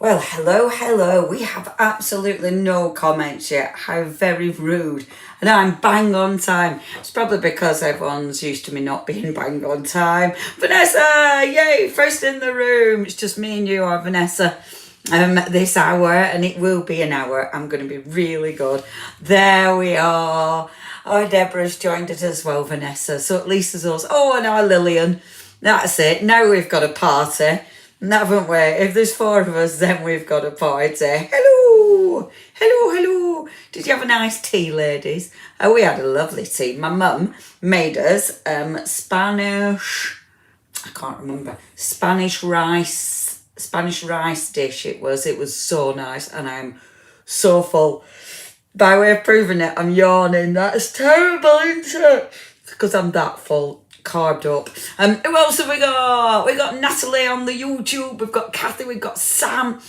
Well, hello. We have absolutely no comments yet. How very rude. And I'm bang on time. It's probably because everyone's used to me not being bang on time. Vanessa, yay, first in the room. It's just me and you are Vanessa. This hour, and it will be an hour. I'm going to be really good. There we are. Oh, Deborah's joined us as well, Vanessa. So at least there's us. Oh, and our Lillian. That's it. Now we've got a party. Haven't we? If there's four of us, then we've got a party. Hello. Did you have a nice tea, ladies? Oh, we had a lovely tea. My mum made us Spanish. I can't remember. Spanish rice dish. It was so nice, and I'm so full. By way of proving it, I'm yawning. That's terrible, isn't it? Because I'm that full. Carved up. Who else have we got? We got Natalie on the YouTube. We've got Kathy. We've got Sam.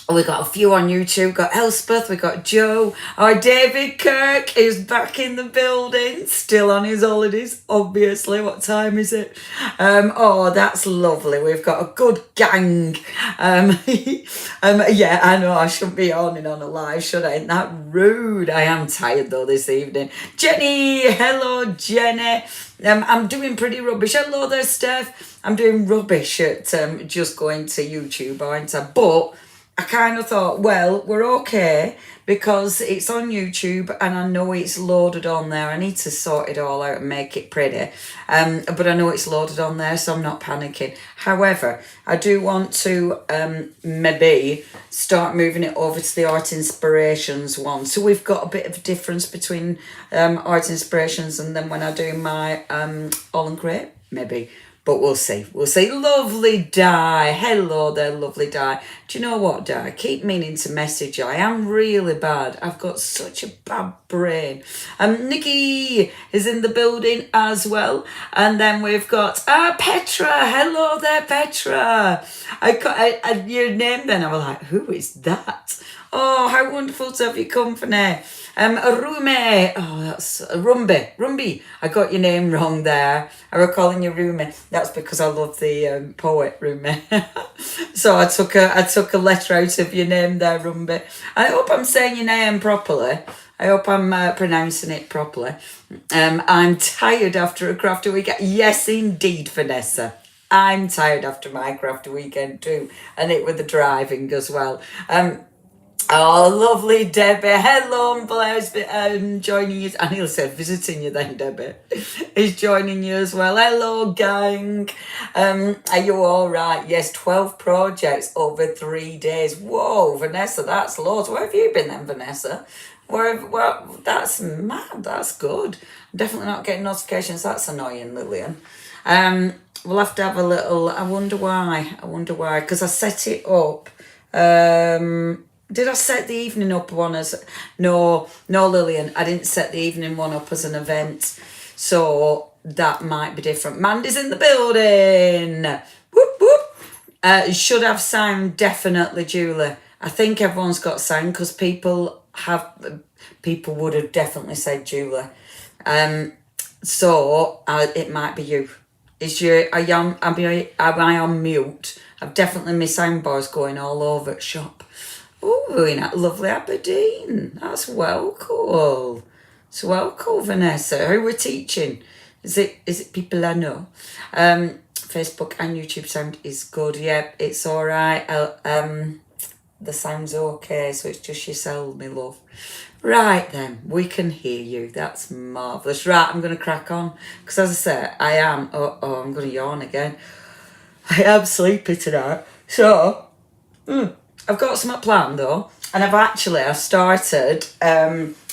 We got a few on YouTube. We've got Elspeth. We got Joe. Our David Kirk is back in the building, still on his holidays. Obviously, what time is it? Oh, that's lovely. We've got a good gang. Yeah, I know I shouldn't be yawning on a live, should I? Ain't that rude? I am tired though this evening. Jenny, hello, Jenny. I'm doing pretty rubbish. Hello there, Steph. I'm doing rubbish at just going to YouTube, aren't I? But I kind of thought, well, we're okay because it's on YouTube and I know it's loaded on there. I need to sort it all out and make it pretty. But I know it's loaded on there, so I'm not panicking. However, I do want to maybe start moving it over to the Art Inspirations one. So we've got a bit of a difference between Art Inspirations and then when I do my All and Create, maybe. But we'll see. Lovely Di. Hello there, lovely Di. Do you know what, Di? I keep meaning to message you. I am really bad. I've got such a bad brain. Nikki is in the building as well. And then we've got Petra. Hello there, Petra. I your name then. I was like, who is that? Oh, how wonderful to have your company. Rume. Oh, that's Rumbi. I got your name wrong there. I was calling you Rumi. That's because I love the poet Rumi. So I took a letter out of your name there, Rumbi. I hope I'm saying your name properly. I hope I'm pronouncing it properly. I'm tired after a crafty weekend. Yes, indeed, Vanessa. I'm tired after my crafty weekend too, and it with the driving as well. Oh, lovely Debbie. Hello, I'm Blair's joining you. And he'll say visiting you then, Debbie. He's joining you as well. Hello, gang. Are you all right? Yes, 12 projects over 3 days. Whoa, Vanessa, that's loads. Where have you been then, Vanessa? Well, that's mad. That's good. I'm definitely not getting notifications. That's annoying, Lillian. We'll have to have a little... I wonder why. Because I set it up... Did I set the evening up one as... No, Lillian, I didn't set the evening one up as an event. So that might be different. Mandy's in the building. Whoop. Should have sound, definitely, Julie. I think everyone's got sound because people would have definitely said Julie. So it might be you. Am I on mute? I've definitely my soundbars going all over at shop. Oh, in that lovely Aberdeen. That's well cool. It's well cool, Vanessa. Who we're teaching? Is it people I know? Facebook and YouTube sound is good. Yep, it's all right. The sound's okay, so it's just yourself, my love. Right then, we can hear you. That's marvellous. Right, I'm going to crack on. Because as I said, I am... I'm going to yawn again. I am sleepy tonight. So... I've got something planned though, and I've started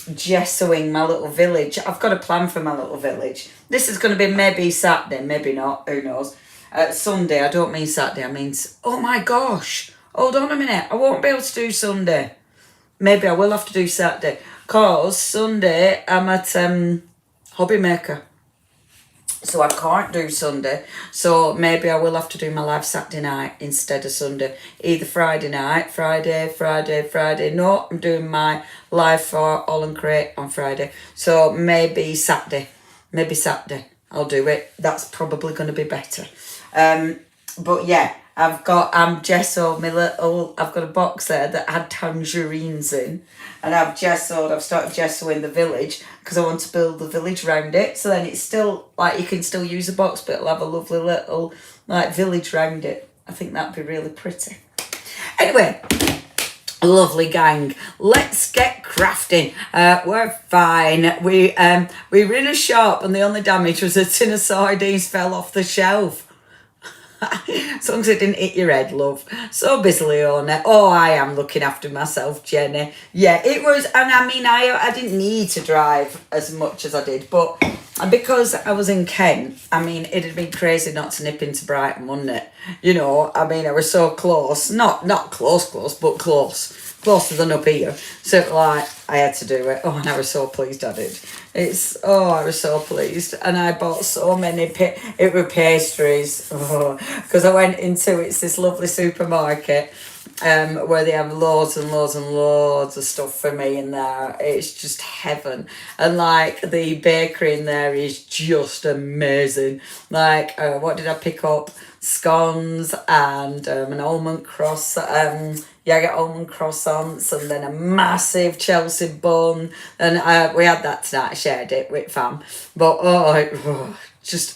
gessoing my little village. I've got a plan for my little village. This is going to be maybe Saturday, maybe not, who knows. Sunday, I don't mean Saturday, I mean... Oh my gosh, hold on a minute, I won't be able to do Sunday. Maybe I will have to do Saturday, because Sunday I'm at Hobby Maker. So I can't do Sunday. So maybe I will have to do my live Saturday night instead of Sunday. Either Friday night, Friday. No, I'm doing my live for All and Create on Friday. So maybe Saturday. I'll do it. That's probably going to be better. But yeah, I'm gessoed my little, I've got a box there that had tangerines in. And I've started gessoing the village because I want to build the village around it. So then it's still, like, you can still use the box, but it'll have a lovely little, like, village round it. I think that'd be really pretty. Anyway, lovely gang, let's get crafting. We're fine. We were in a shop and the only damage was a tin of sardines fell off the shelf. As long as it didn't hit your head, love. So busily on it. Oh, I am looking after myself, Jenny. Yeah, it was, and I mean, I didn't need to drive as much as I did, but because I was in Kent, I mean, it'd been crazy not to nip into Brighton, wouldn't it? You know, I mean, I was so close. Not close, but close. Closer than up here. So, like, I had to do it. Oh, and I was so pleased I did. I was so pleased. And I bought so many, it were pastries. Because I went into, it's this lovely supermarket where they have loads and loads and loads of stuff for me in there. It's just heaven. And, like, the bakery in there is just amazing. Like, what did I pick up? Scones and an almond croissant. I get almond croissants and then a massive Chelsea bun. And we had that tonight. I shared it with fam. But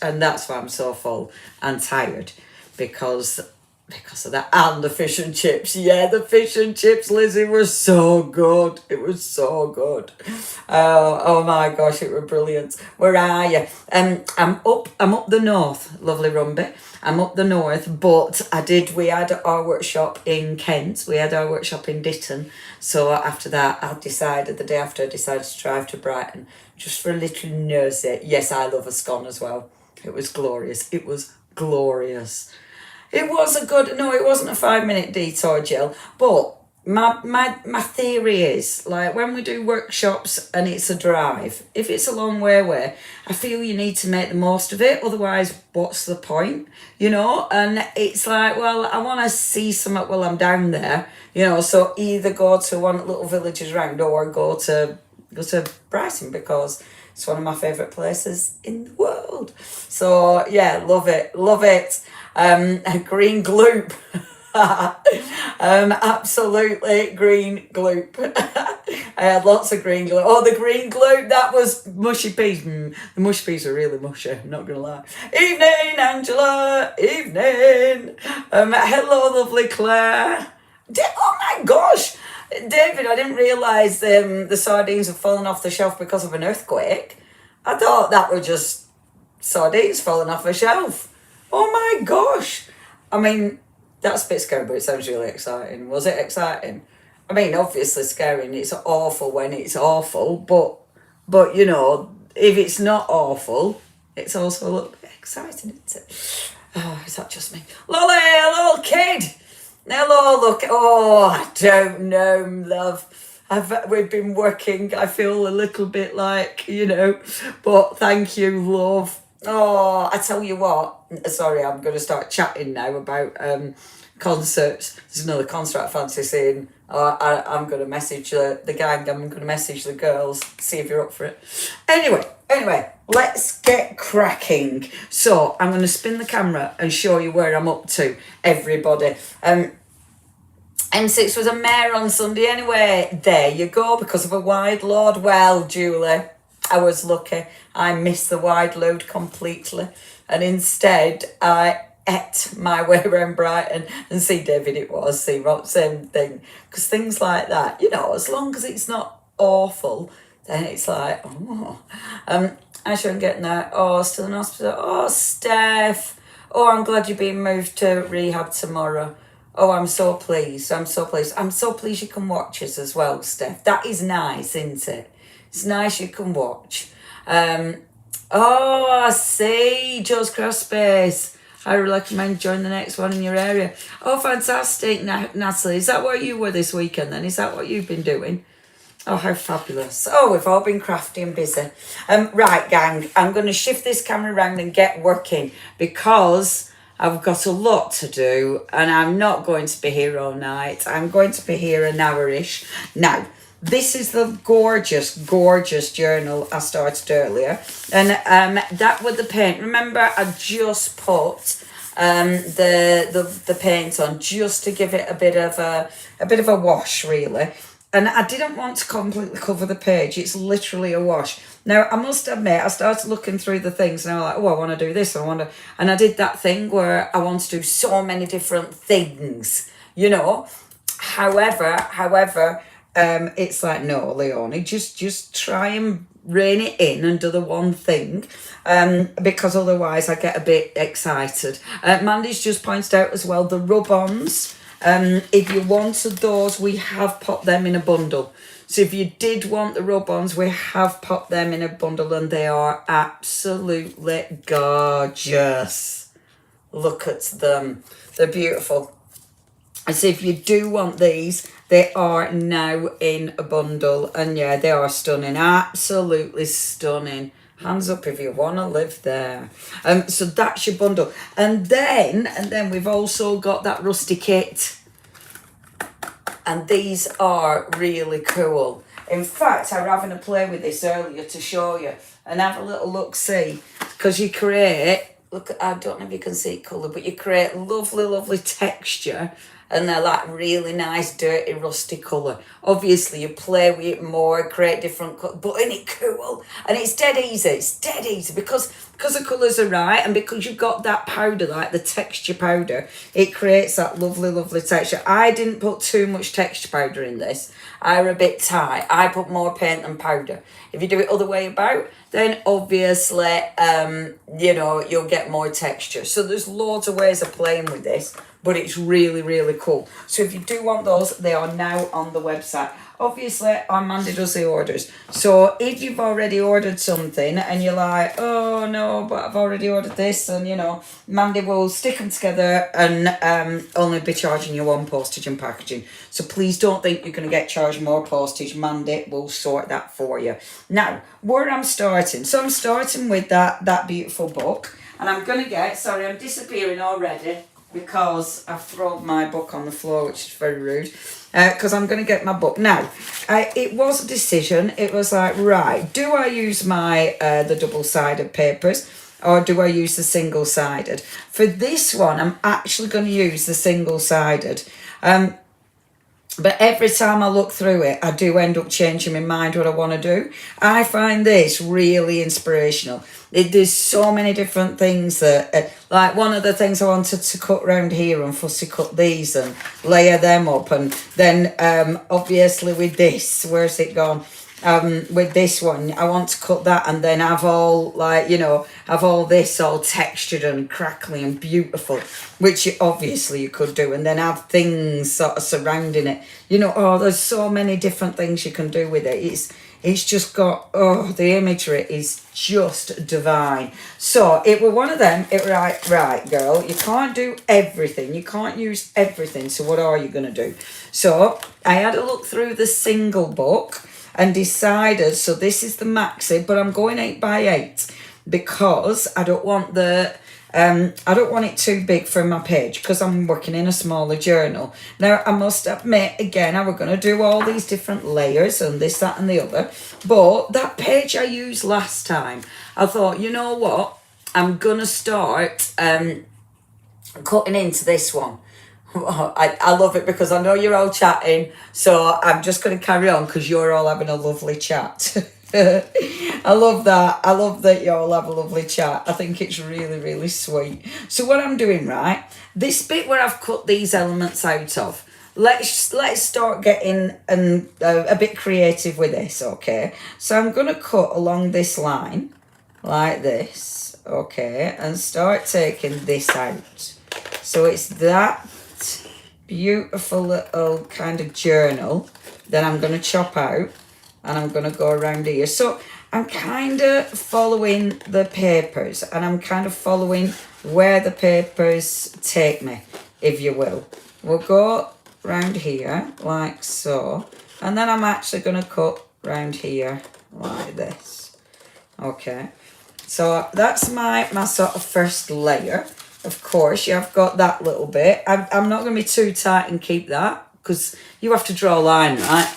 and that's why I'm so full and tired because of that. And the fish and chips. Yeah, the fish and chips, Lizzie, were so good. It was so good. Oh my gosh, it was brilliant. Where are you? I'm up the north, lovely Rumby. I'm up the north, but we had our workshop in Kent. We had our workshop in Ditton. So after that, the day after I decided to drive to Brighton, just for a little nosy. Yes, I love a scone as well. It was glorious. It was glorious. It was it wasn't a 5-minute detour, Jill, but my theory is, like, when we do workshops and it's a drive, if it's a long way away, I feel you need to make the most of it, otherwise what's the point, you know? And it's like, well, I want to see something while I'm down there, you know, so either go to one of the little villages around or go to Brighton because it's one of my favourite places in the world. So yeah, love it. A green gloop. Absolutely green gloop. I had lots of green gloop. Oh, the green gloop, that was mushy peas. The mushy peas are really mushy, I'm not gonna lie. Evening, Angela. Evening. Hello, lovely Claire. Oh my gosh, David, I didn't realise the sardines have fallen off the shelf because of an earthquake. I thought that were just sardines falling off a shelf. Oh my gosh. I mean, that's a bit scary, but it sounds really exciting. Was it exciting? I mean, obviously scary, and it's awful when it's awful, but you know, if it's not awful, it's also a little bit exciting, isn't it? Oh, is that just me? Lolly, little kid! Hello, look. Oh, I don't know, love. We've been working, I feel a little bit like, you know, but thank you, love. Oh, I tell you what, sorry, I'm going to start chatting now about concerts. There's another concert I fancy seeing. I'm going to message the gang, I'm going to message the girls, see if you're up for it. Anyway, let's get cracking. So, I'm going to spin the camera and show you where I'm up to, everybody. M6 was a mare on Sunday anyway. There you go, because of a wide load. Well, Julie, I was lucky. I missed the wide load completely. And instead, I ate my way around Brighton. And see, David, it was. See, what, same thing. Because things like that, you know, as long as it's not awful, then it's like, oh. I shouldn't get there. Oh, still in hospital. Oh, Steph. Oh, I'm glad you're being moved to rehab tomorrow. Oh, I'm so pleased. I'm so pleased you can watch us as well, Steph. That is nice, isn't it? It's nice you can watch. I see. Joe's Cross Space. I recommend join the next one in your area. Oh, fantastic, Natalie. Is that what you were this weekend then? Is that what you've been doing? Oh, how fabulous. Oh, we've all been crafty and busy. Right, gang. I'm going to shift this camera around and get working because I've got a lot to do and I'm not going to be here all night. I'm going to be here an hour-ish. Now, this is the gorgeous, gorgeous journal I started earlier. And that with the paint. Remember, I just put the paint on, just to give it a bit of a wash, really. And I didn't want to completely cover the page. It's literally a wash. Now, I must admit, I started looking through the things and I was like, oh, I want to do this. And I did that thing where I want to do so many different things, you know. However, it's like, no, Leonie, just try and rein it in and do the one thing, because otherwise I get a bit excited. Mandy's just pointed out as well the rub-ons. If you wanted those, we have popped them in a bundle. So if you did want the rub-ons, we have popped them in a bundle and they are absolutely gorgeous. Look at them. They're beautiful. And so if you do want these, they are now in a bundle. And yeah, they are stunning. Absolutely stunning. Hands up if you want to live there. So that's your bundle. And then we've also got that rusty kit. And these are really cool. In fact, I were having a play with this earlier to show you. And have a little look-see. Because you create, look, I don't know if you can see colour, but you create lovely, lovely texture. And they're like really nice, dirty, rusty colour. Obviously, you play with it more, create different colours, but isn't it cool? And it's dead easy. It's dead easy because the colours are right and because you've got that powder, like the texture powder, it creates that lovely, lovely texture. I didn't put too much texture powder in this. I were a bit tight. I put more paint than powder. If you do it other way about, then obviously, you know, you'll get more texture. So there's loads of ways of playing with this, but it's really, really cool. So if you do want those, they are now on the website. Obviously, Mandy does the orders. So if you've already ordered something and you're like, oh no, but I've already ordered this, and you know, Mandy will stick them together and only be charging you on postage and packaging. So please don't think you're going to get charged more postage. Mandy will sort that for you. Now, where I'm starting. So I'm starting with that beautiful book. And I'm going to get, sorry, I'm disappearing already, because I've thrown my book on the floor, which is very rude, because I'm going to get my book. Now, it was a decision. It was like, right, do I use my the double-sided papers or do I use the single-sided? For this one, I'm actually going to use the single-sided. But every time I look through it, I do end up changing my mind what I want to do. I find this really inspirational. There's so many different things that, like one of the things I wanted to cut around here and fussy cut these and layer them up. And then obviously with this, where's it gone? With this one, I want to cut that and then have all, like, you know, have all this all textured and crackly and beautiful, which obviously you could do, and then have things sort of surrounding it. You know, oh, there's so many different things you can do with it. It's just got, oh, the imagery is just divine. So it were one of them, right, girl, you can't do everything. You can't use everything. So what are you going to do? So I had a look through the single book and decided, so this is the maxi, but I'm going 8x8 because I don't want it too big for my page because I'm working in a smaller journal. Now, I must admit, again, I was going to do all these different layers and this, that and the other, but that page I used last time, I thought, you know what, I'm going to start cutting into this one. I love it because I know you're all chatting, so I'm just going to carry on because you're all having a lovely chat. I love that. I love that you all have a lovely chat. I think it's really, really sweet. So what I'm doing, right, this bit where I've cut these elements out of, let's start getting a bit creative with this, okay? So I'm going to cut along this line, like this, okay, and start taking this out. So it's that beautiful little kind of journal that I'm going to chop out and I'm going to go around here. So I'm kind of following the papers and I'm kind of following where the papers take me, if you will. We'll go round here like so, and then I'm actually going to cut round here like this. Okay, so that's my sort of first layer. Of course, you have got that little bit. I'm not going to be too tight and keep that because you have to draw a line, right?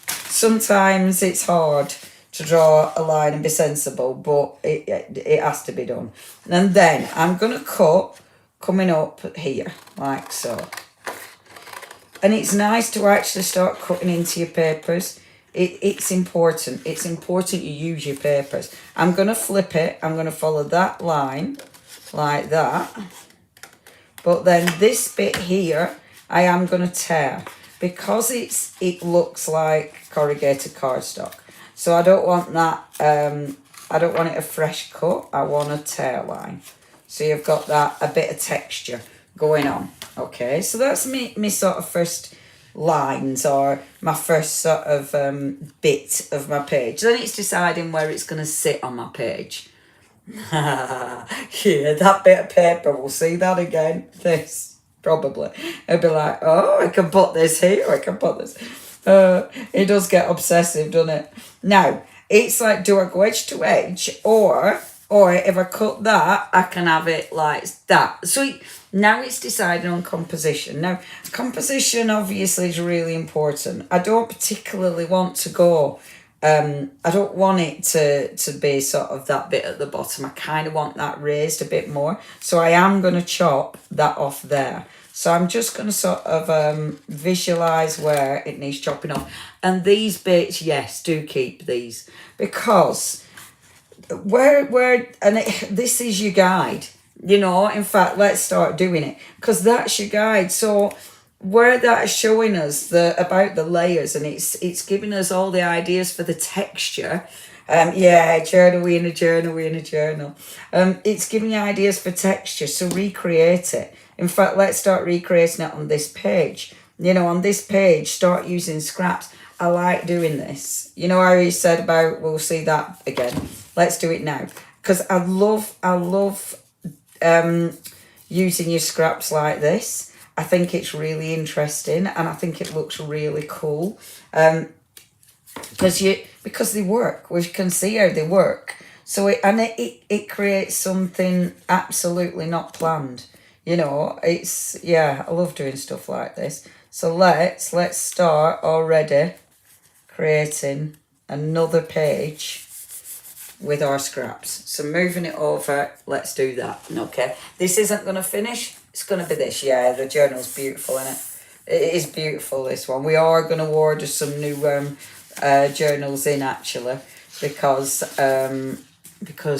Sometimes it's hard to draw a line and be sensible, but it has to be done. And then I'm going to cut coming up here, like so. And it's nice to actually start cutting into your papers. It's important. It's important you use your papers. I'm going to flip it. I'm going to follow that line like that. But then this bit here, I am going to tear. Because it looks like corrugated cardstock. So I don't want that, I don't want it a fresh cut. I want a tear line. So you've got that, a bit of texture going on. Okay, so that's me sort of first lines, or my first sort of bit of my page. Then it's deciding where it's going to sit on my page. Yeah, that bit of paper, we'll see that again. This, probably. It'll be like, oh, I can put this here, I can put this. It does get obsessive, doesn't it? Now, it's like, do I go edge to edge, or if I cut that, I can have it like that. So now it's deciding on composition. Now, composition obviously is really important. I don't particularly want to go, I don't want it to be sort of that bit at the bottom. I kind of want that raised a bit more. So I am going to chop that off there. So I'm just going to sort of visualise where it needs chopping off. And these bits, yes, do keep these. Because this is your guide. You know, in fact, let's start doing it. Because that's your guide. So where that's showing us about the layers, and it's giving us all the ideas for the texture. Journal in a journal. It's giving you ideas for texture, so recreate it. In fact, let's start recreating it on this page. You know, on this page, start using scraps. I like doing this. You know, I already said about, we'll see that again. Let's do it now. Because I love using your scraps like this. I think it's really interesting, and I think it looks really cool. Because they work. We can see how they work. So it creates something absolutely not planned. You know, I love doing stuff like this. So let's start already creating another page with our scraps. So moving it over, let's do that. Okay, this isn't going to finish. It's going to be this. Yeah, the journal's beautiful, isn't it? It is beautiful, this one. We are going to order some new journals in, actually, because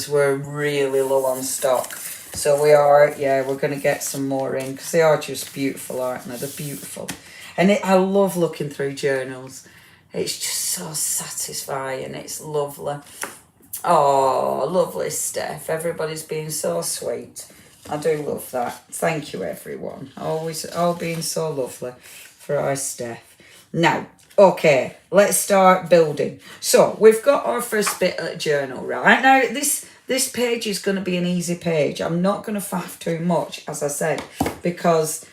we're really low on stock. So we are, we're going to get some more in, because they are just beautiful, aren't they? They're beautiful. And I love looking through journals. It's just so satisfying. It's lovely. Oh, lovely, Steph. Everybody's being so sweet. I do love that. Thank you, everyone. Always all being so lovely for our Steph. Now, okay, let's start building. So we've got our first bit of the journal, right? Now, this page is going to be an easy page. I'm not going to faff too much, as I said, because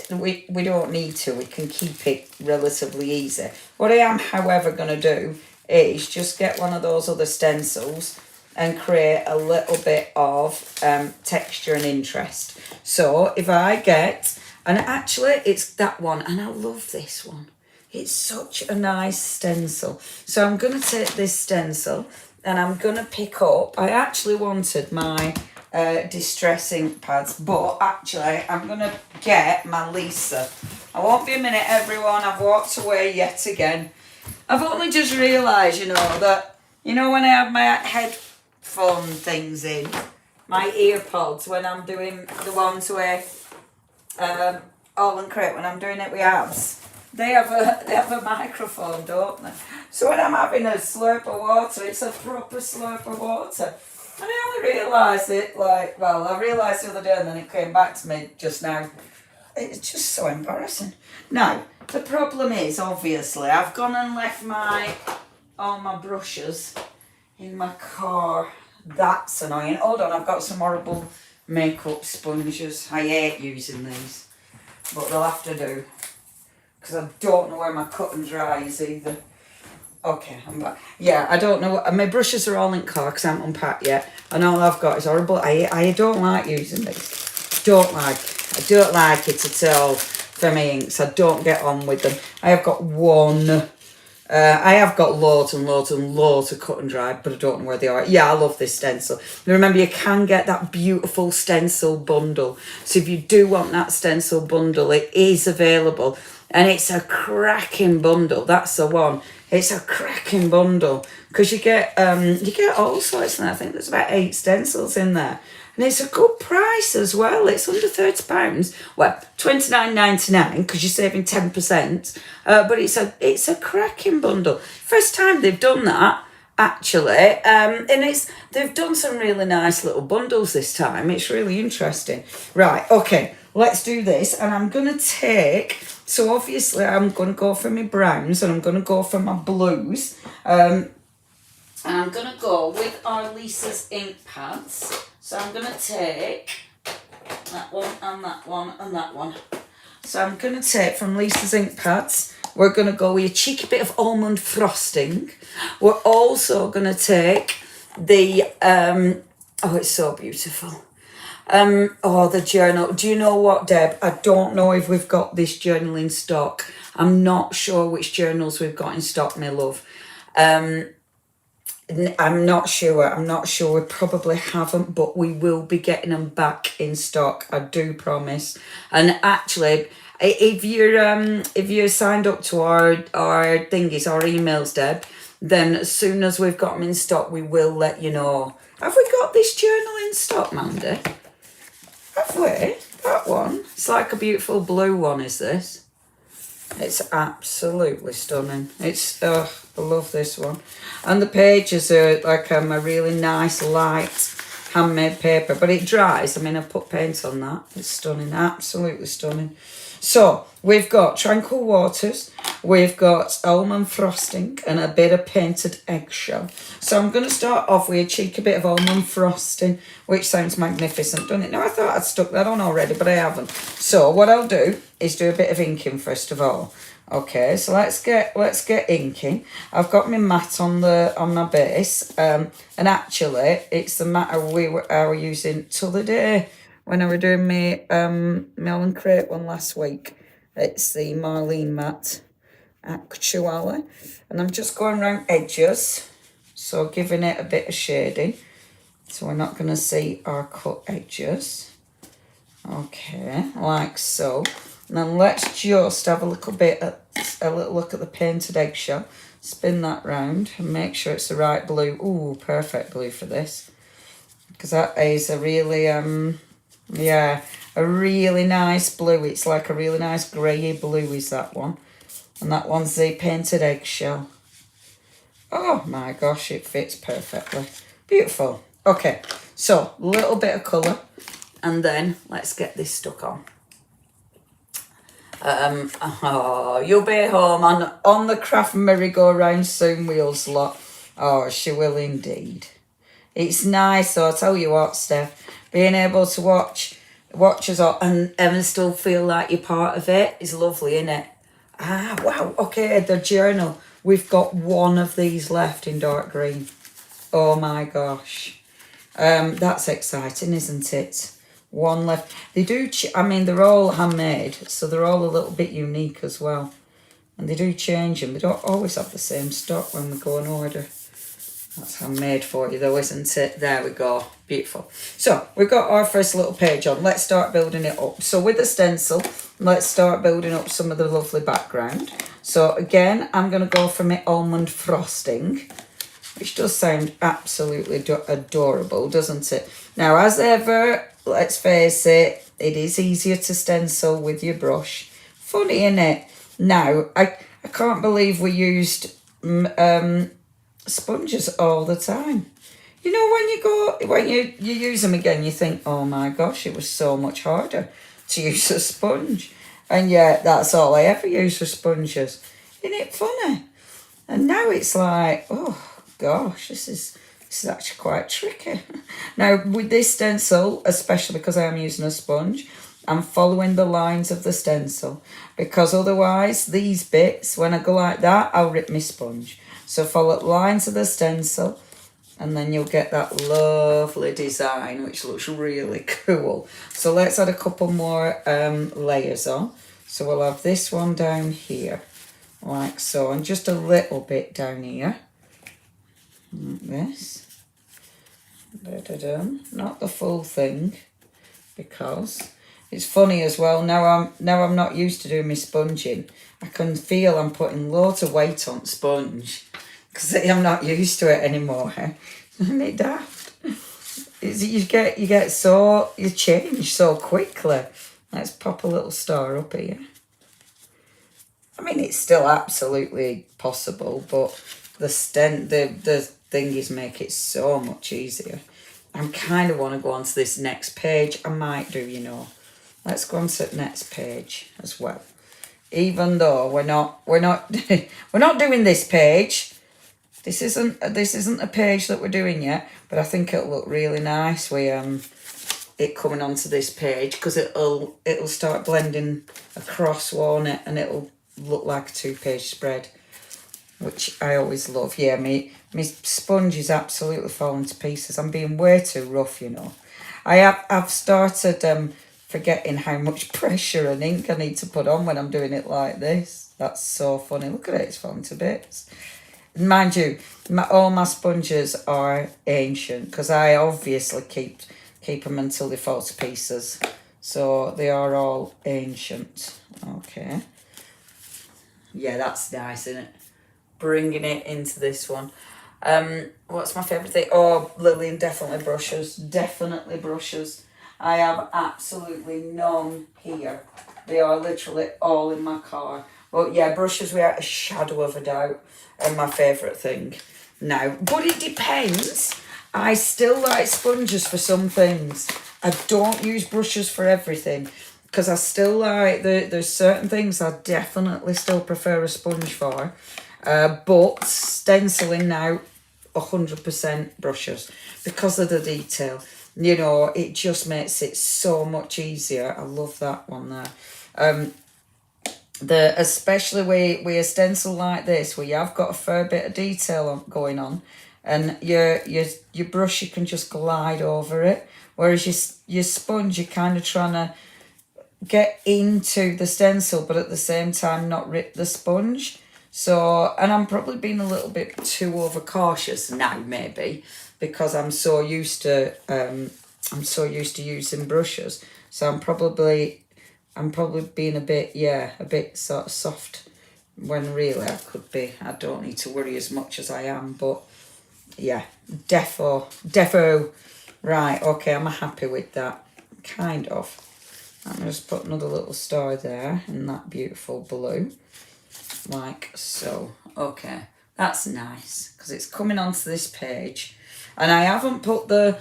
we don't need to. We can keep it relatively easy. What I am, however, going to do is just get one of those other stencils and create a little bit of texture and interest. So if I get, and actually it's that one, and I love this one. It's such a nice stencil. So I'm going to take this stencil and I'm going to pick up, I actually wanted my distress ink pads, but actually I'm going to get my Lisa. I won't be a minute, everyone. I've walked away yet again. I've only just realised, that, when I have my headphone things in, my earpods, when I'm doing the ones with All and Crit, when I'm doing it with abs, they have a microphone, don't they? So when I'm having a slurp of water, it's a proper slurp of water. And I only realised it, I realised the other day, and then it came back to me just now. It's just so embarrassing. Now, the problem is, obviously, I've gone and left all my brushes in my car. That's annoying. Hold on, I've got some horrible makeup sponges. I hate using these, but they'll have to do, because I don't know where my cut and dry is either. Okay, I'm back. Yeah, I don't know. My brushes are all in car because I haven't unpacked yet, and all I've got is horrible. I don't like using these. I don't like it at all for me inks. I don't get on with them. I have got one I have got loads and loads and loads of cut and dried, but I don't know where they are. Yeah, I love this stencil. Now remember, you can get that beautiful stencil bundle. So if you do want that stencil bundle, it is available. And it's a cracking bundle. That's the one. It's a cracking bundle. Because you get all sorts, and I think there's about 8 stencils in there. And it's a good price as well. It's under £30. Well, £29.99 because you're saving 10%. But it's a cracking bundle. First time they've done that, actually. And they've done some really nice little bundles this time. It's really interesting. Right, okay, let's do this. And I'm going to take... So obviously I'm going to go for my browns and I'm going to go for my blues. And I'm going to go with our Lisa's ink pads. So I'm going to take that one and that one and that one. So I'm going to take from Lisa's ink pads, we're going to go with a cheeky bit of almond frosting. We're also going to take the, oh, it's so beautiful. Oh, the journal. Do you know what, Deb? I don't know if we've got this journal in stock. I'm not sure which journals we've got in stock, my love. I'm not sure. We probably haven't, but we will be getting them back in stock. I do promise. And actually, if you're signed up to our thingies, our emails, Deb, then as soon as we've got them in stock, we will let you know. Have we got this journal in stock, Mandy? Have we? That one? It's like a beautiful blue one, is this? It's absolutely stunning. I love this one. And the pages are like a really nice, light, handmade paper. But it dries. I mean, I put paint on that. It's stunning. Absolutely stunning. So, we've got Tranquil Waters. We've got almond frosting and a bit of painted eggshell. So I'm going to start off with a cheeky bit of almond frosting, which sounds magnificent, doesn't it? Now, I thought I'd stuck that on already, but I haven't. So what I'll do is do a bit of inking first of all. Okay, so let's get inking. I've got my mat on my base, and actually it's the mat I were using t'other day when I were doing my melon crate one last week. It's the Marlene mat actually, and I'm just going around edges, so giving it a bit of shading, so we're not going to see our cut edges. Okay, like so. And then let's just have a little look at the painted eggshell. Spin that round and make sure it's the right blue. Ooh, perfect blue for this, because that is a really a really nice blue. It's like a really nice grey blue is that one. And that one's the painted eggshell. Oh my gosh, it fits perfectly. Beautiful. Okay, so a little bit of colour, and then let's get this stuck on. You'll be home on the craft merry-go-round soon, Wheels lot. Oh, she will indeed. It's nice, so I'll tell you what, Steph, being able to watch us all and still feel like you're part of it is lovely, isn't it? Ah, wow. Okay, the journal. We've got one of these left in dark green. Oh my gosh. That's exciting, isn't it? One left. They do, I mean, they're all handmade, so they're all a little bit unique as well. And they do change them. They don't always have the same stock when we go and order. That's handmade for you though, isn't it? There we go. Beautiful. So, we've got our first little page on. Let's start building it up. So, with the stencil, let's start building up some of the lovely background. So, again, I'm going to go for my almond frosting, which does sound absolutely adorable, doesn't it? Now, as ever, let's face it, it is easier to stencil with your brush. Funny, innit? Now, I can't believe we used sponges all the time. You know, when you use them again, you think, oh my gosh, it was so much harder to use a sponge. And yet, that's all I ever use for sponges. Isn't it funny? And now it's like, oh gosh, this is actually quite tricky. Now, with this stencil, especially because I am using a sponge, I'm following the lines of the stencil, because otherwise these bits, when I go like that, I'll rip my sponge. So follow the lines of the stencil, and then you'll get that lovely design, which looks really cool. So let's add a couple more layers on. So we'll have this one down here. like so, and just a little bit down here, like this. Not the full thing, because it's funny as well. Now I'm not used to doing my sponging. I can feel I'm putting loads of weight on sponge because I'm not used to it anymore. Isn't it daft? You change so quickly. Let's pop a little star up here. I mean, it's still absolutely possible, but the thingies make it so much easier. I kind of want to go on to this next page. I might do, you know. Let's go on to the next page as well. Even though we're not we're not doing this page. This isn't a page that we're doing yet, but I think it'll look really nice with it coming onto this page, because it'll start blending across, won't it? And it'll look like a 2-page spread, which I always love. Yeah, my sponge is absolutely falling to pieces. I'm being way too rough, you know. I've started forgetting how much pressure and ink I need to put on when I'm doing it like this. That's so funny. Look at it, it's falling to bits. Mind you, all my sponges are ancient, because I obviously keep them until they fall to pieces. So they are all ancient. Okay. Yeah, that's nice, isn't it? Bringing it into this one. What's my favourite thing? Oh, Lillian, definitely brushes. Definitely brushes. I have absolutely none here. They are literally all in my car. But yeah, brushes without a shadow of a doubt are my favourite thing now. But it depends. I still like sponges for some things. I don't use brushes for everything, because I still like, there's certain things I definitely still prefer a sponge for. But stenciling now, 100% brushes, because of the detail. You know, it just makes it so much easier. I love that one there. Especially with a stencil like this, where you have got a fair bit of detail going on, and your brush, you can just glide over it, whereas your sponge, you're kind of trying to get into the stencil, but at the same time not rip the sponge. So, and I'm probably being a little bit too overcautious now, maybe, because I'm so used to using brushes. So I'm probably being a bit sort of soft, when really I could be. I don't need to worry as much as I am, but yeah, defo. Right, okay, I'm happy with that, kind of. I'm going to just put another little star there in that beautiful blue, like so. Okay, that's nice, because it's coming onto this page, and I haven't put the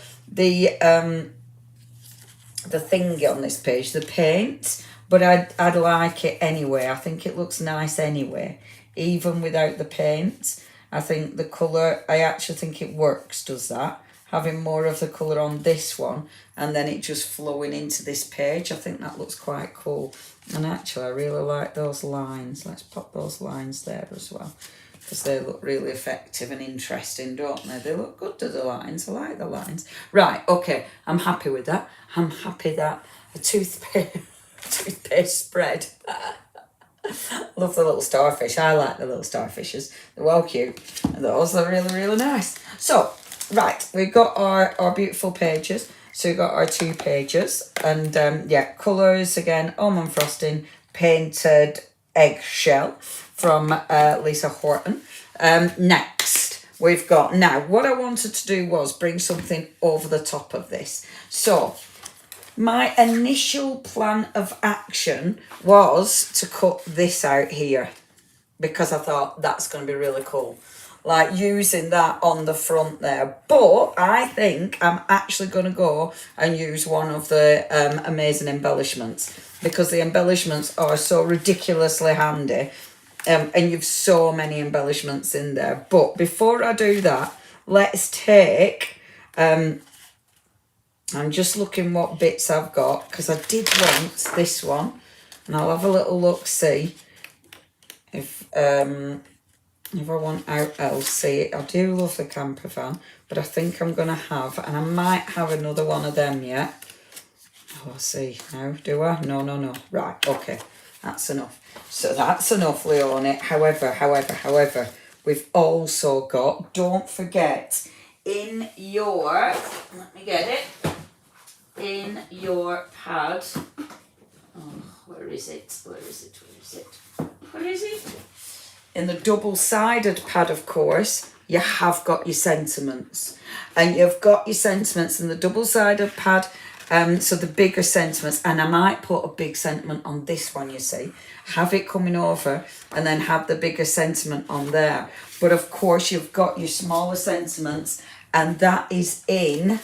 thingy on this page, the paint, but I'd like it anyway. I think it looks nice anyway, even without the paint. I think the colour, I actually think it works, does that? Having more of the colour on this one, and then it just flowing into this page. I think that looks quite cool. And actually, I really like those lines. Let's pop those lines there as well, because they look really effective and interesting, don't they? They look good to the lines. I like the lines. Right, okay, I'm happy with that. I'm happy that a toothpaste spread. Love the little starfish. I like the little starfishes. They're well cute. And those are really, really nice. So, right, we've got our beautiful pages. So we've got our 2 pages. And yeah, colours again, almond frosting, painted eggshell from Lisa Horton. Next, we've got, now what I wanted to do was bring something over the top of this. So my initial plan of action was to cut this out here, because I thought that's going to be really cool, like using that on the front there. But I think I'm actually going to go and use one of the amazing embellishments, because the embellishments are so ridiculously handy, and you've so many embellishments in there. But before I do that, let's take I'm just looking what bits I've got, because I did want this one, and I'll have a little look, see if I want out LC. I do love the camper van, but I think I'm going to have, and I might have another one of them yet. Oh, I see now, do I? No. Right, okay. That's enough. So that's enough, Leonie. However, we've also got, don't forget, in your, let me get it, in your pad, oh, where is it? In the double-sided pad, of course, you have got your sentiments. And you've got your sentiments in the double-sided pad, so the bigger sentiments. And I might put a big sentiment on this one, you see. Have it coming over and then have the bigger sentiment on there. But, of course, you've got your smaller sentiments, and that is in...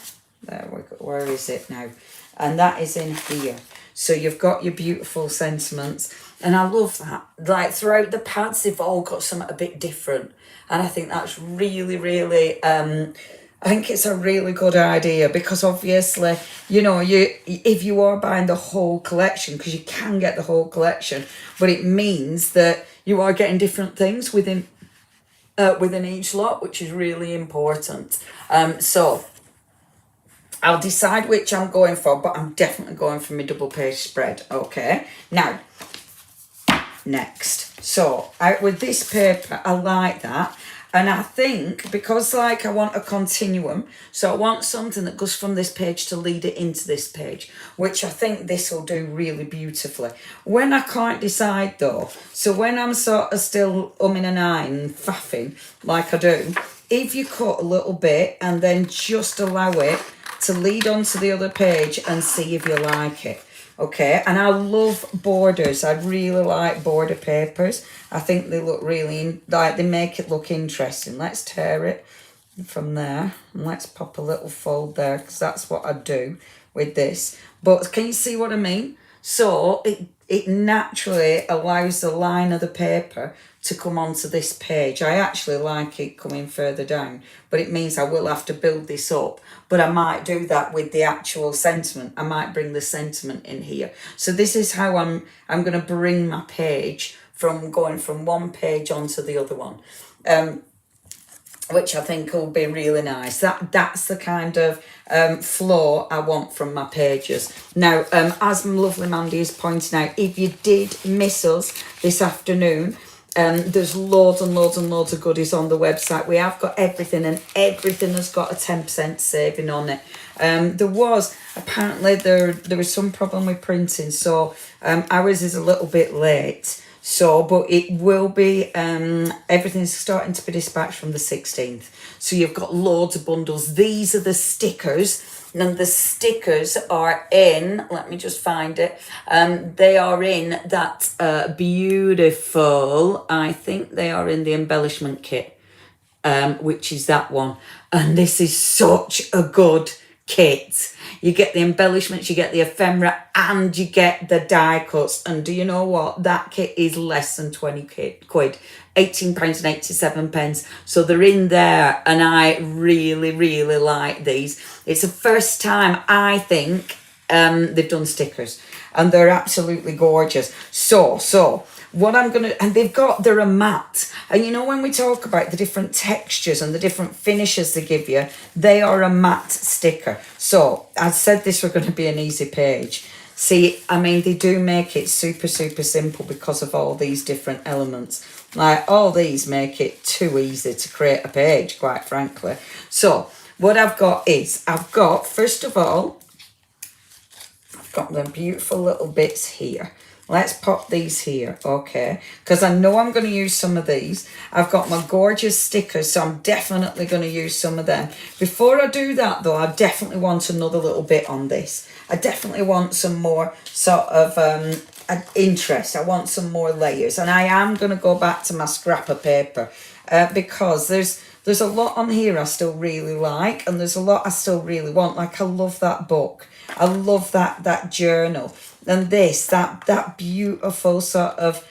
where is it now? And that is in here. So you've got your beautiful sentiments. And I love that. Like throughout the pads, they've all got something a bit different. And I think that's really, really, I think it's a really good idea, because obviously, you know, if you are buying the whole collection, because you can get the whole collection, but it means that you are getting different things within each lot, which is really important. So I'll decide which I'm going for, but I'm definitely going for my double page spread. Okay, now next, so with this paper, I like that, and I think because like I want a continuum, so I want something that goes from this page to lead it into this page, which I think this will do really beautifully. When I can't decide though, so when I'm sort of still umming and ahhing and faffing like I do, if you cut a little bit and then just allow it to lead on to the other page and see if you like it. Okay, and I love borders. I really like border papers. I think they look really, like they make it look interesting. Let's tear it from there. And let's pop a little fold there, because that's what I do with this. But can you see what I mean? So it naturally allows the line of the paper to come onto this page. I actually like it coming further down, but it means I will have to build this up. But I might do that with the actual sentiment. I might bring the sentiment in here. So this is how I'm going to bring my page from going from one page onto the other one, which I think will be really nice. That's the kind of flow I want from my pages. Now, as lovely Mandy is pointing out, if you did miss us this afternoon, there's loads and loads and loads of goodies on the website. We have got everything, and everything has got a 10% saving on it. There was apparently there was some problem with printing, so ours is a little bit late. So, but it will be, everything's starting to be dispatched from the 16th. So you've got loads of bundles. These are the stickers. And the stickers are in, let me just find it. They are in that beautiful, I think they are in the embellishment kit, which is that one. And this is such a good kit. You get the embellishments, you get the ephemera, and you get the die cuts. And do you know what? That kit is less than 20 quid. £18.87. So they're in there, and I really, really like these. It's the first time I think they've done stickers, and they're absolutely gorgeous. So what I'm gonna, and they're a matte, and you know when we talk about the different textures and the different finishes they give you, they are a matte sticker. So I said this were going to be an easy page. See, I mean, they do make it super, super simple because of all these different elements. Like, all these make it too easy to create a page, quite frankly. So what I've got is, first of all, I've got them beautiful little bits here. Let's pop these here, okay? Because I know I'm going to use some of these. I've got my gorgeous stickers, so I'm definitely going to use some of them. Before I do that, though, I definitely want another little bit on this. I definitely want some more sort of interest. I want some more layers. And I am going to go back to my scrap of paper because there's a lot on here I still really like, and there's a lot I still really want. Like, I love that book. I love that journal. And this, that beautiful sort of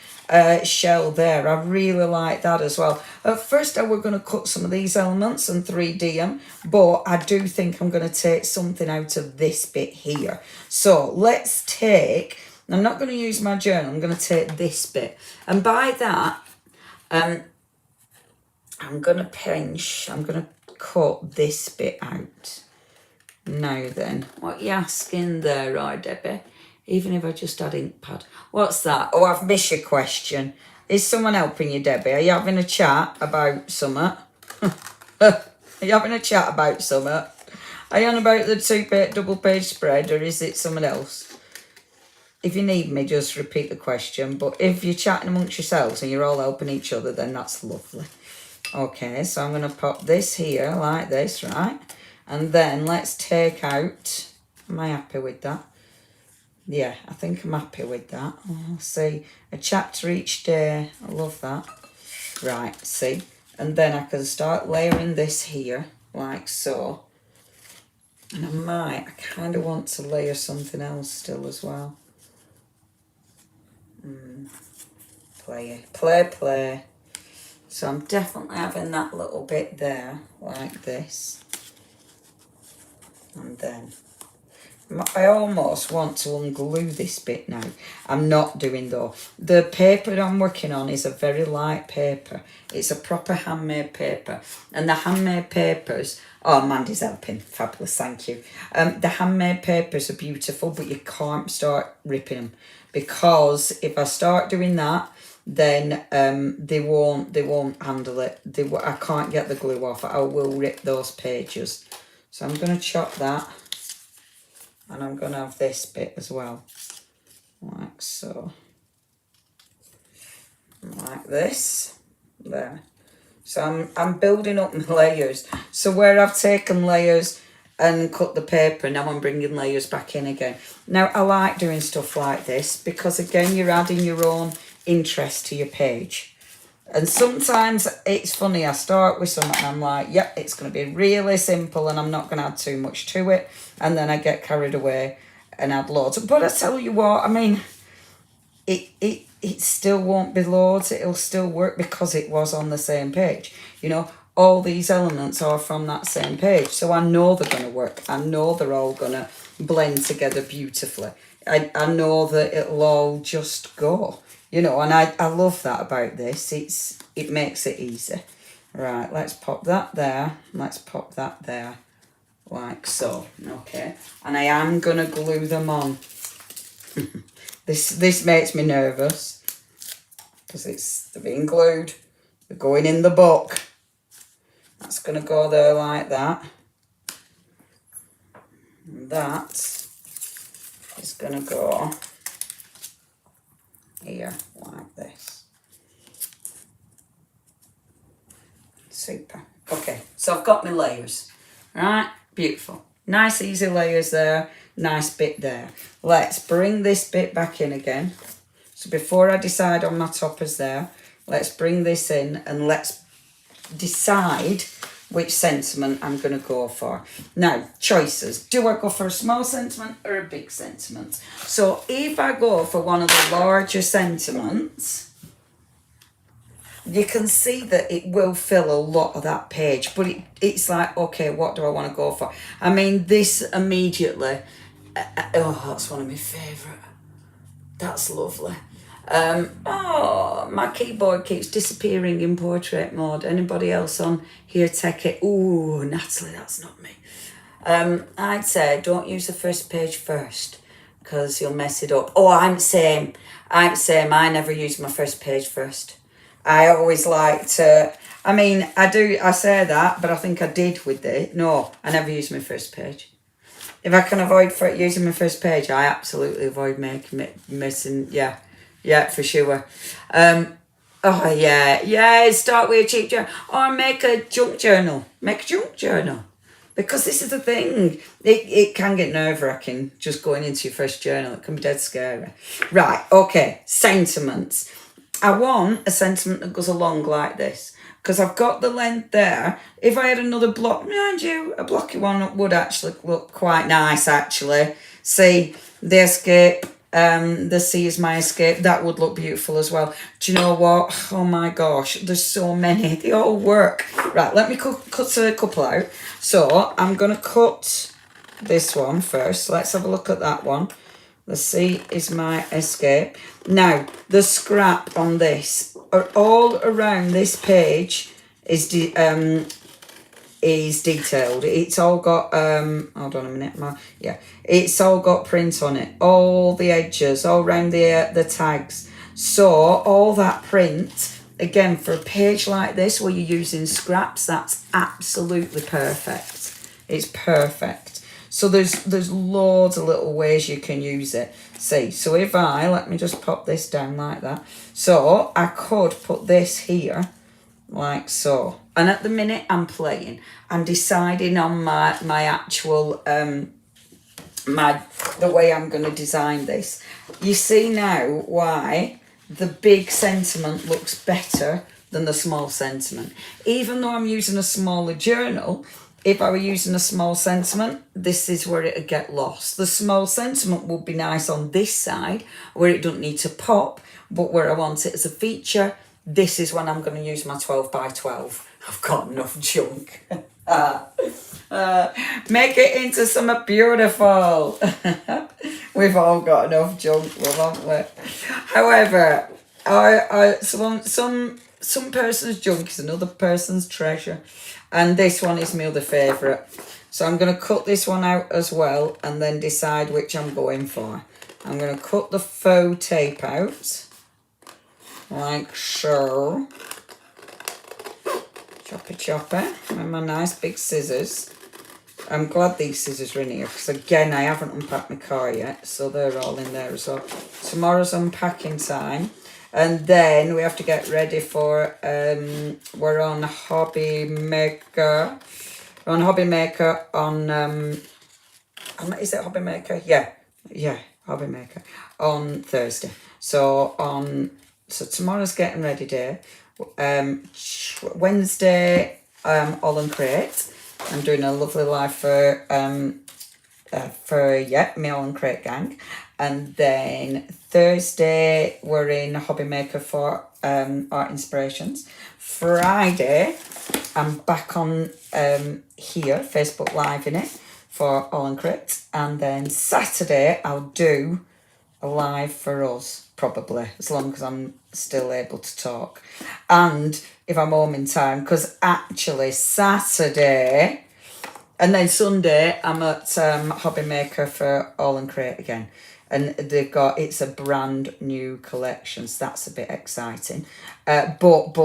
shell there. I really like that as well. At first, I were going to cut some of these elements and 3D them, but I do think I'm going to take something out of this bit here. So let's take, I'm not going to use my journal, I'm going to take this bit. And by that, I'm going to pinch, I'm going to cut this bit out. Now then, what are you asking there, right, Debbie? even if I just had ink pad. What's that? Oh, I've missed your question. Is someone helping you, Debbie? Are you having a chat about something? Are you having a chat about something? Are you on about the double page spread, or is it someone else? If you need me, just repeat the question. But if you're chatting amongst yourselves and you're all helping each other, then that's lovely. Okay, so I'm going to pop this here like this, right? And then let's take out... Am I happy with that? Yeah, I think I'm happy with that. Oh, see, a chapter each day. I love that. Right, see? And then I can start layering this here, like so. And I kind of want to layer something else still as well. Play. So I'm definitely having that little bit there, like this. And then I almost want to unglue this bit now. I'm not doing though. The paper I'm working on is a very light paper. It's a proper handmade paper. And the handmade papers... Oh, Mandy's helping. Fabulous, thank you. The handmade papers are beautiful, but you can't start ripping them. Because if I start doing that, then they won't handle it. I can't get the glue off. I will rip those pages. So I'm going to chop that. And I'm going to have this bit as well. Like so. Like this. There. So I'm building up my layers. So where I've taken layers and cut the paper, now I'm bringing layers back in again. Now, I like doing stuff like this because, again, you're adding your own interest to your page. And sometimes it's funny, I start with something and I'm like, yep, it's going to be really simple and I'm not going to add too much to it. And then I get carried away and add loads. But I tell you what, I mean, it still won't be loads. It'll still work because it was on the same page. You know, all these elements are from that same page. So I know they're going to work. I know they're all going to blend together beautifully. I know that it'll all just go. You know, and I love that about this. It makes it easy. Right, let's pop that there. Let's pop that there. Like so. Okay. And I am going to glue them on. This makes me nervous. Because they're being glued. They're going in the book. That's going to go there like that. And that is going to go... here like this. Super. Okay, so I've got my layers. Right, beautiful. Nice easy layers there. Nice bit there. Let's bring this bit back in again. So before I decide on my toppers there, let's bring this in and let's decide which sentiment I'm going to go for. Now, choices. Do I go for a small sentiment or a big sentiment? So if I go for one of the larger sentiments, you can see that it will fill a lot of that page. But it's like, okay, what do I want to go for? I mean, this immediately... oh, that's one of my favourite. That's lovely. Oh, my keyboard keeps disappearing in portrait mode. Anybody else on here take it? Ooh, Natalie, that's not me. I'd say don't use the first page first because you'll mess it up. Oh, I'm same. I never use my first page first. I always like to... I mean, I say that, but I think I did with it. No, I never use my first page. If I can avoid using my first page, I absolutely avoid missing... Yeah, for sure. Oh, yeah, start with a cheap journal. Or make a junk journal. Because this is the thing. It can get nerve-wracking just going into your first journal. It can be dead scary. Right, okay, sentiments. I want a sentiment that goes along like this. Because I've got the length there. If I had another block, mind you, a blocky one would actually look quite nice, actually. See, the escape... the sea is my escape. That would look beautiful as well. Do you know what? Oh my gosh, there's so many. They all work. Right, let me cut a couple out. So I'm going to cut this one first. Let's have a look at that one. The sea is my escape. Now, the scrap on this, all around this page is is detailed. It's all got hold on a minute, yeah, it's all got print on it, all the edges, all around the tags. So all that print, again, for a page like this where you're using scraps, that's absolutely perfect. It's perfect. So there's loads of little ways you can use it. See, so if let me just pop this down like that. So I could put this here like so. And at the minute I'm deciding on my actual the way I'm going to design this. You see now why the big sentiment looks better than the small sentiment. Even though I'm using a smaller journal, if I were using a small sentiment, this is where it'd get lost. The small sentiment would be nice on this side where it doesn't need to pop, but where I want it as a feature, this is when I'm going to use my 12 by 12. I've got enough junk. Make it into something beautiful. We've all got enough junk, haven't we? However, some person's junk is another person's treasure. And this one is my other favourite. So I'm going to cut this one out as well and then decide which I'm going for. I'm going to cut the faux tape out. Like so. Chopper with my nice big scissors. I'm glad these scissors are in here because again I haven't unpacked my car yet, so they're all in there as well. Tomorrow's unpacking time, and then we have to get ready for we're on Hobby Maker. We're on Hobby Maker on is it Hobby Maker? Yeah, Hobby Maker on Thursday. So tomorrow's getting ready day. Wednesday, All and Crate. I'm doing a lovely live for me All and Crate gang. And then Thursday, we're in Hobby Maker for Art Inspirations. Friday, I'm back on here, Facebook Live in it for All and Crate. And then Saturday, I'll do a live for us, probably, as long as I'm still able to talk. And if I'm home in time, because actually Saturday and then Sunday, I'm at Hobby Maker for All and Crate again. And it's a brand new collection, so that's a bit exciting. But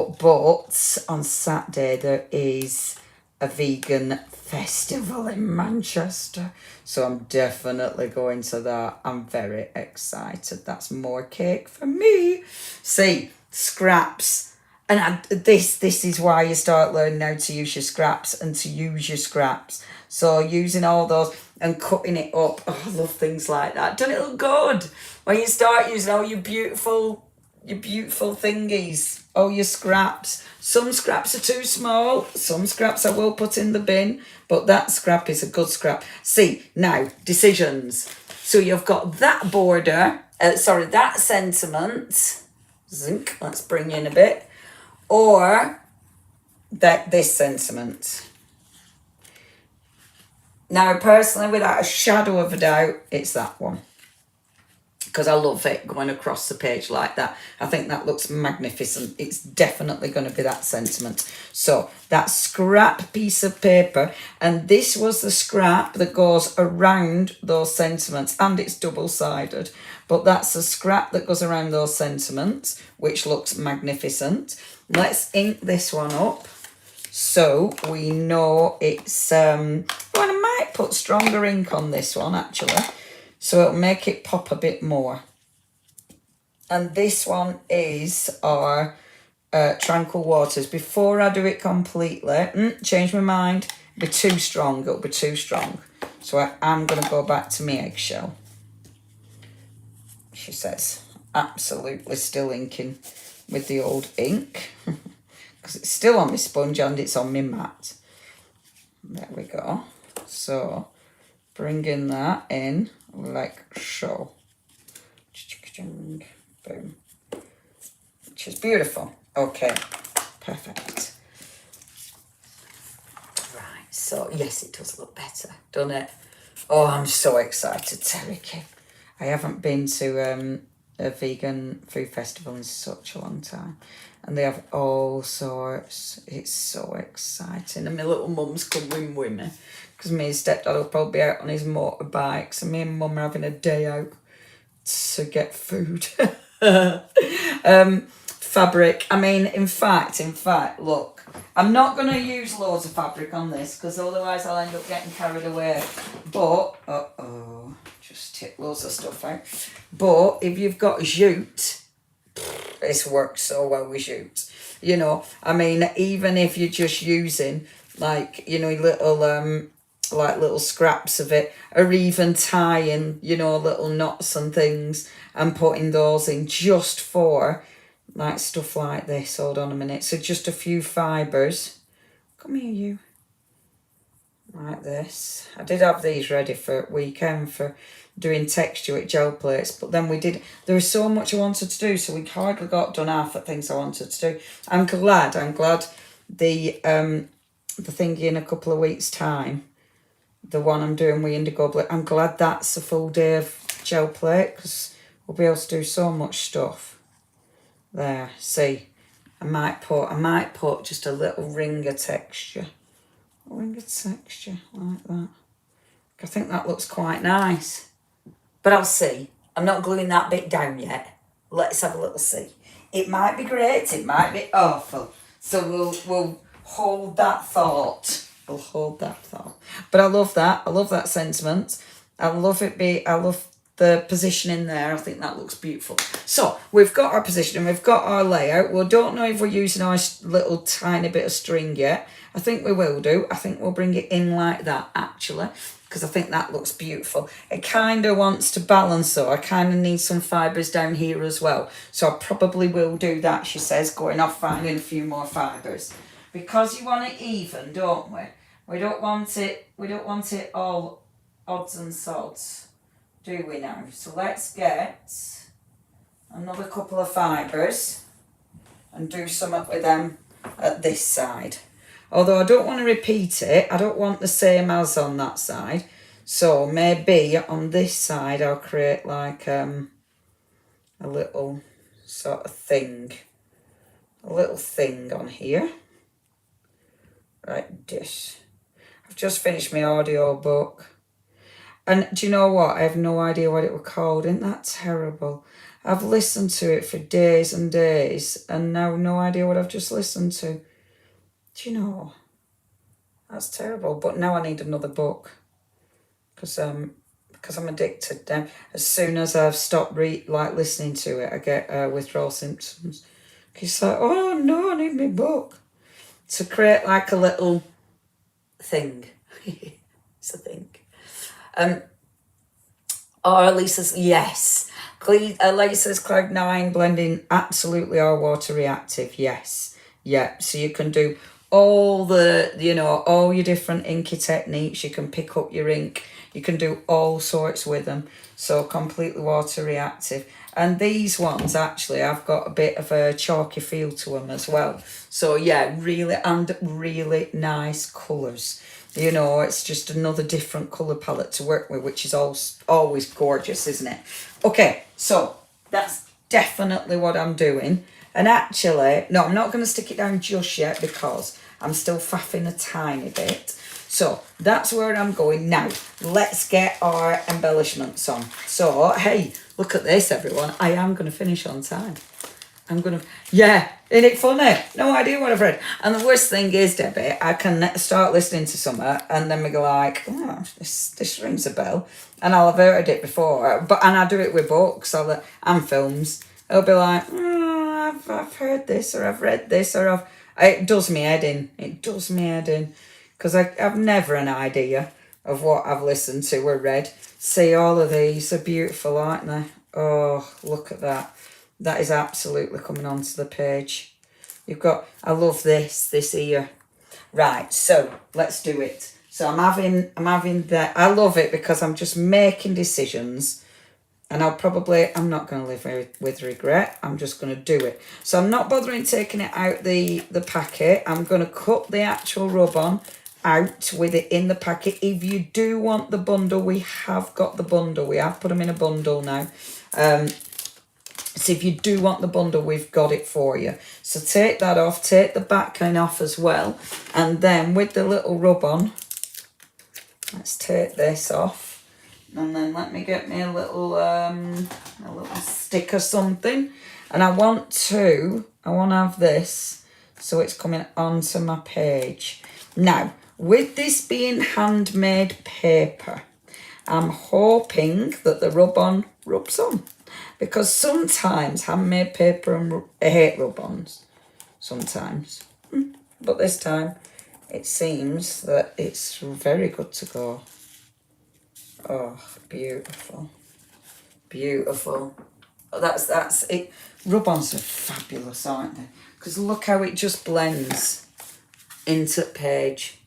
on Saturday, there is a vegan festival in Manchester. So I'm definitely going to that. I'm very excited. That's more cake for me. See, scraps. And this is why you start learning how to use your scraps and to use your scraps. So using all those and cutting it up. Oh, I love things like that. Doesn't it look good? When you start using all your beautiful thingies, all your scraps. Some scraps are too small. Some scraps I will put in the bin. But that scrap is a good scrap. See, now, decisions. So you've got that border, that sentiment. Zinc, let's bring in a bit. Or this sentiment. Now, personally, without a shadow of a doubt, it's that one. Because I love it going across the page like that. I think that looks magnificent. It's definitely going to be that sentiment. So that scrap piece of paper, and this was the scrap that goes around those sentiments, and it's double-sided. But that's the scrap that goes around those sentiments, which looks magnificent. Let's ink this one up so we know it's... well, I might put stronger ink on this one, actually. So it'll make it pop a bit more. And this one is our Tranquil Waters. Before I do it completely, change my mind. It'll be too strong. It'll be too strong. So I am going to go back to my eggshell. She says, absolutely still inking with the old ink. Because it's still on my sponge and it's on my mat. There we go. So bringing that in. Like so. Boom. Which is beautiful. Okay. Perfect. Right. So, yes, it does look better, doesn't it? Oh, I'm so excited, Terry. I haven't been to a vegan food festival in such a long time. And they have all sorts. It's so exciting. And my little mum's coming with me. Because me and stepdad will probably be out on his motorbike. So me and mum are having a day out to get food. Fabric. I mean, in fact, look. I'm not going to use loads of fabric on this because otherwise I'll end up getting carried away. But, just take loads of stuff out. But if you've got jute, this works so well with jute. You know, I mean, even if you're just using like, you know, little scraps of it, or even tying, you know, little knots and things and putting those in just for like stuff like this. Hold on a minute. So just a few fibres. Come here, you. Like this. I did have these ready for weekend for doing texture with gel plates, but then there was so much I wanted to do, so we hardly got done half the things I wanted to do. I'm glad the thingy in a couple of weeks' time, the one I'm doing with indigo blade, I'm glad that's a full day of gel plate because we'll be able to do so much stuff. There, see, I might put just a little ring of texture. A ring of texture like that. I think that looks quite nice. But I'll see. I'm not gluing that bit down yet. Let's have a little see. It might be great, it might be awful. So we'll hold that thought. We'll hold that thought. But I love that. I love that sentiment. I love the positioning there. I think that looks beautiful. So we've got our positioning, we've got our layout. We don't know if we're using our little tiny bit of string yet. I think we will do. I think we'll bring it in like that actually, because I think that looks beautiful. It kind of wants to balance though. I kind of need some fibres down here as well. So I probably will do that, she says, going off finding a few more fibres. Because you want it even, don't we? We don't want it all odds and sods. Do we now? So let's get another couple of fibres and do something with them at this side. Although I don't want to repeat it, I don't want the same as on that side. So maybe on this side I'll create like a little sort of thing. A little thing on here. Right, this. I've just finished my audio book. And do you know what? I have no idea what it was called. Isn't that terrible? I've listened to it for days and days and now no idea what I've just listened to. Do you know? That's terrible. But now I need another book because I'm addicted. As soon as I've stopped listening to it, I get withdrawal symptoms. It's like, oh no, I need my book. To create like a little thing. It's a thing. Or Lisa's, yes. Lisa's Cloud 9 blending, absolutely all water reactive, yes. Yeah, so you can do all all your different inky techniques. You can pick up your ink. You can do all sorts with them. So completely water reactive. And these ones, actually, I've got a bit of a chalky feel to them as well. So yeah, really nice colours. You know, it's just another different colour palette to work with, which is always gorgeous, isn't it? Okay, so that's definitely what I'm doing. And actually, no, I'm not going to stick it down just yet because I'm still faffing a tiny bit. So that's where I'm going now. Let's get our embellishments on. So, hey, look at this, everyone. I am going to finish on time. Yeah, isn't it funny? No idea what I've read. And the worst thing is, Debbie, I can start listening to something and then we go like, oh, this rings a bell. And I'll have heard it before. And I do it with books and films. It'll be like, I've heard this or I've read this or it does me head in. It does me head in. Because I've never an idea of what I've listened to or read. See, all of these are beautiful, aren't they? Oh, look at that. That is absolutely coming onto the page. I love this here. Right, so let's do it. So I'm having that. I love it because I'm just making decisions and I'm not going to live with regret. I'm just going to do it. So I'm not bothering taking it out the packet. I'm going to cut the actual rub-on out with it in the packet. If you do want the bundle, we have got the bundle. We have put them in a bundle now. So if you do want the bundle, we've got it for you. So take that off, take the backing off as well. And then with the little rub on, let's take this off. And then let me get me a little stick or something. And I want to have this so it's coming onto my page. Now, with this being handmade paper, I'm hoping that the rub-on rubs on. Because sometimes handmade paper and I hate rub-ons. Sometimes. But this time, it seems that it's very good to go. Oh, beautiful. Beautiful. Oh, that's it. Rub-ons are fabulous, aren't they? Because look how it just blends into the page.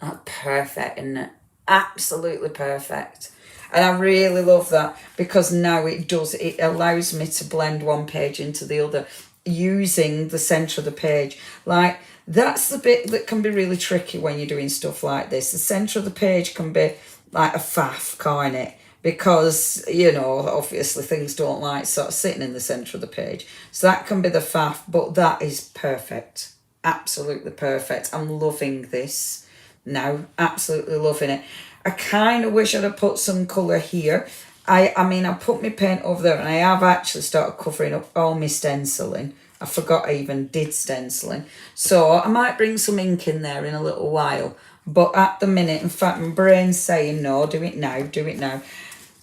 That's perfect, isn't it? Absolutely perfect. And I really love that because now it allows me to blend one page into the other using the centre of the page. Like, that's the bit that can be really tricky when you're doing stuff like this. The centre of the page can be like a faff, can't it? Because, you know, obviously things don't like sort of sitting in the centre of the page. So that can be the faff, but that is perfect. Absolutely perfect. I'm loving this now. Absolutely loving it. I kind of wish I'd have put some colour here. I mean, I put my paint over there and I have actually started covering up all my stenciling. I forgot I even did stenciling. So I might bring some ink in there in a little while. But at the minute, in fact, my brain's saying, no, do it now, do it now.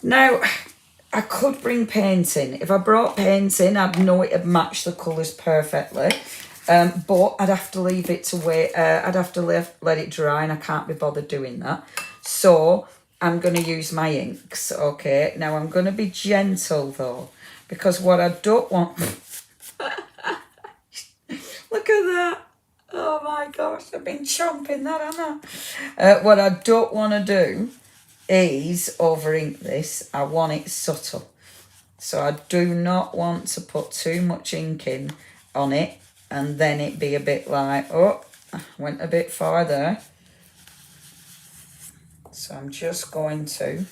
Now, I could bring paint in. If I brought paint in, I'd know it'd match the colours perfectly. But I'd have to leave it to wait. I'd have to let it dry and I can't be bothered doing that. So I'm going to use my inks, okay? Now I'm going to be gentle though, because what I don't want... Look at that. Oh my gosh, I've been chomping that, haven't I? What I don't want to do is over ink this. I want it subtle. So I do not want to put too much ink in on it and then it be a bit like, oh, I went a bit far there. So I'm just going to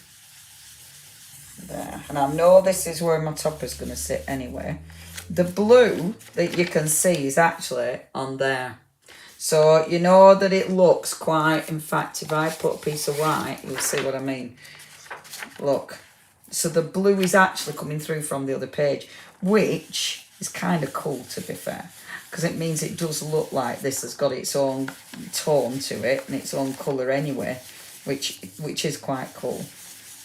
there. And I know this is where my top is going to sit anyway. The blue that you can see is actually on there. So you know that it looks quite, in fact, if I put a piece of white, you'll see what I mean. Look. So the blue is actually coming through from the other page, which is kind of cool, to be fair. Because it means it does look like this has got its own tone to it and its own colour anyway. Which is quite cool.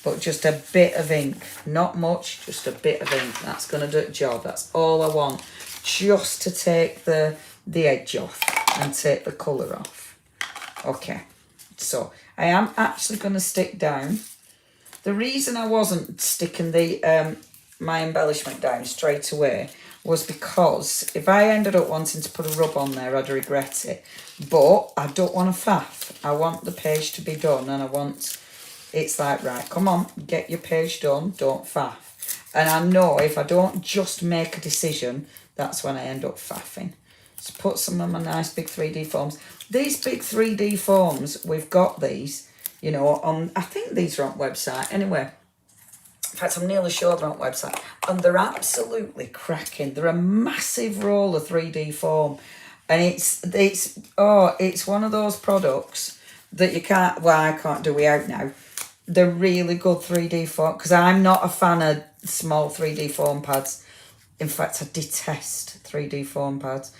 But just a bit of ink, not much, just a bit of ink. That's going to do the job. That's all I want. Just to take the edge off and take the colour off. Okay, so I am actually going to stick down. The reason I wasn't sticking the my embellishment down straight away was because if I ended up wanting to put a rub on there, I'd regret it. But I don't want a faff. I want the page to be done and I want... It's like, right, come on, get your page done, don't faff. And I know if I don't just make a decision, that's when I end up faffing. So put some of my nice big 3D foams. These big 3D foams, we've got these, you know, on... I think these are on website anyway. In fact, I'm nearly sure they're on website. And they're absolutely cracking. They're a massive roll of 3D foam. And it's one of those products that you can't... Well, I can't do without now. They're really good 3D foam. Because I'm not a fan of small 3D foam pads. In fact, I detest 3D foam pads.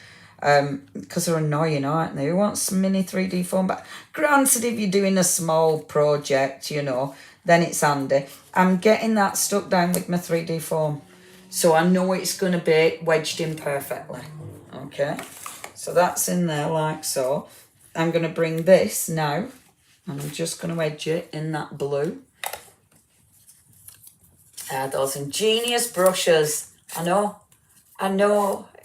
Because they're annoying, aren't they? Who wants mini 3D foam? But granted, if you're doing a small project, you know... then it's handy. I'm getting that stuck down with my 3D foam. So I know it's going to be wedged in perfectly. Okay. So that's in there like so. I'm going to bring this now. And I'm just going to wedge it in that blue. Those ingenious brushes. I know.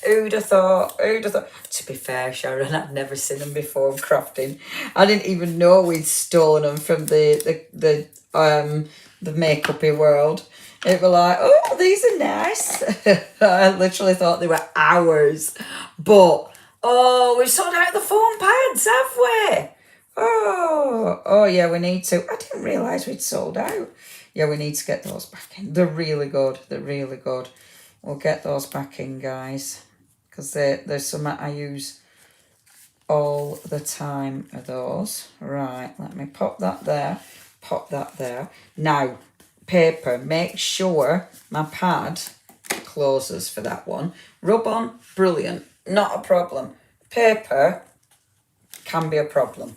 Who'd have thought? To be fair, Sharon, I've never seen them before crafting. I didn't even know we'd stolen them from the makeup-y world. It were like, oh, these are nice. I literally thought they were ours. But, oh, we've sold out the foam pads, have we? Oh, yeah, we need to. I didn't realise we'd sold out. Yeah, we need to get those back in. They're really good. They're really good. we'll get those back in, guys, because there's some I use all the time of those. Right, let me pop that there, pop that there. Now, paper, make sure my pad closes for that one. Rub on, brilliant, not a problem. Paper can be a problem.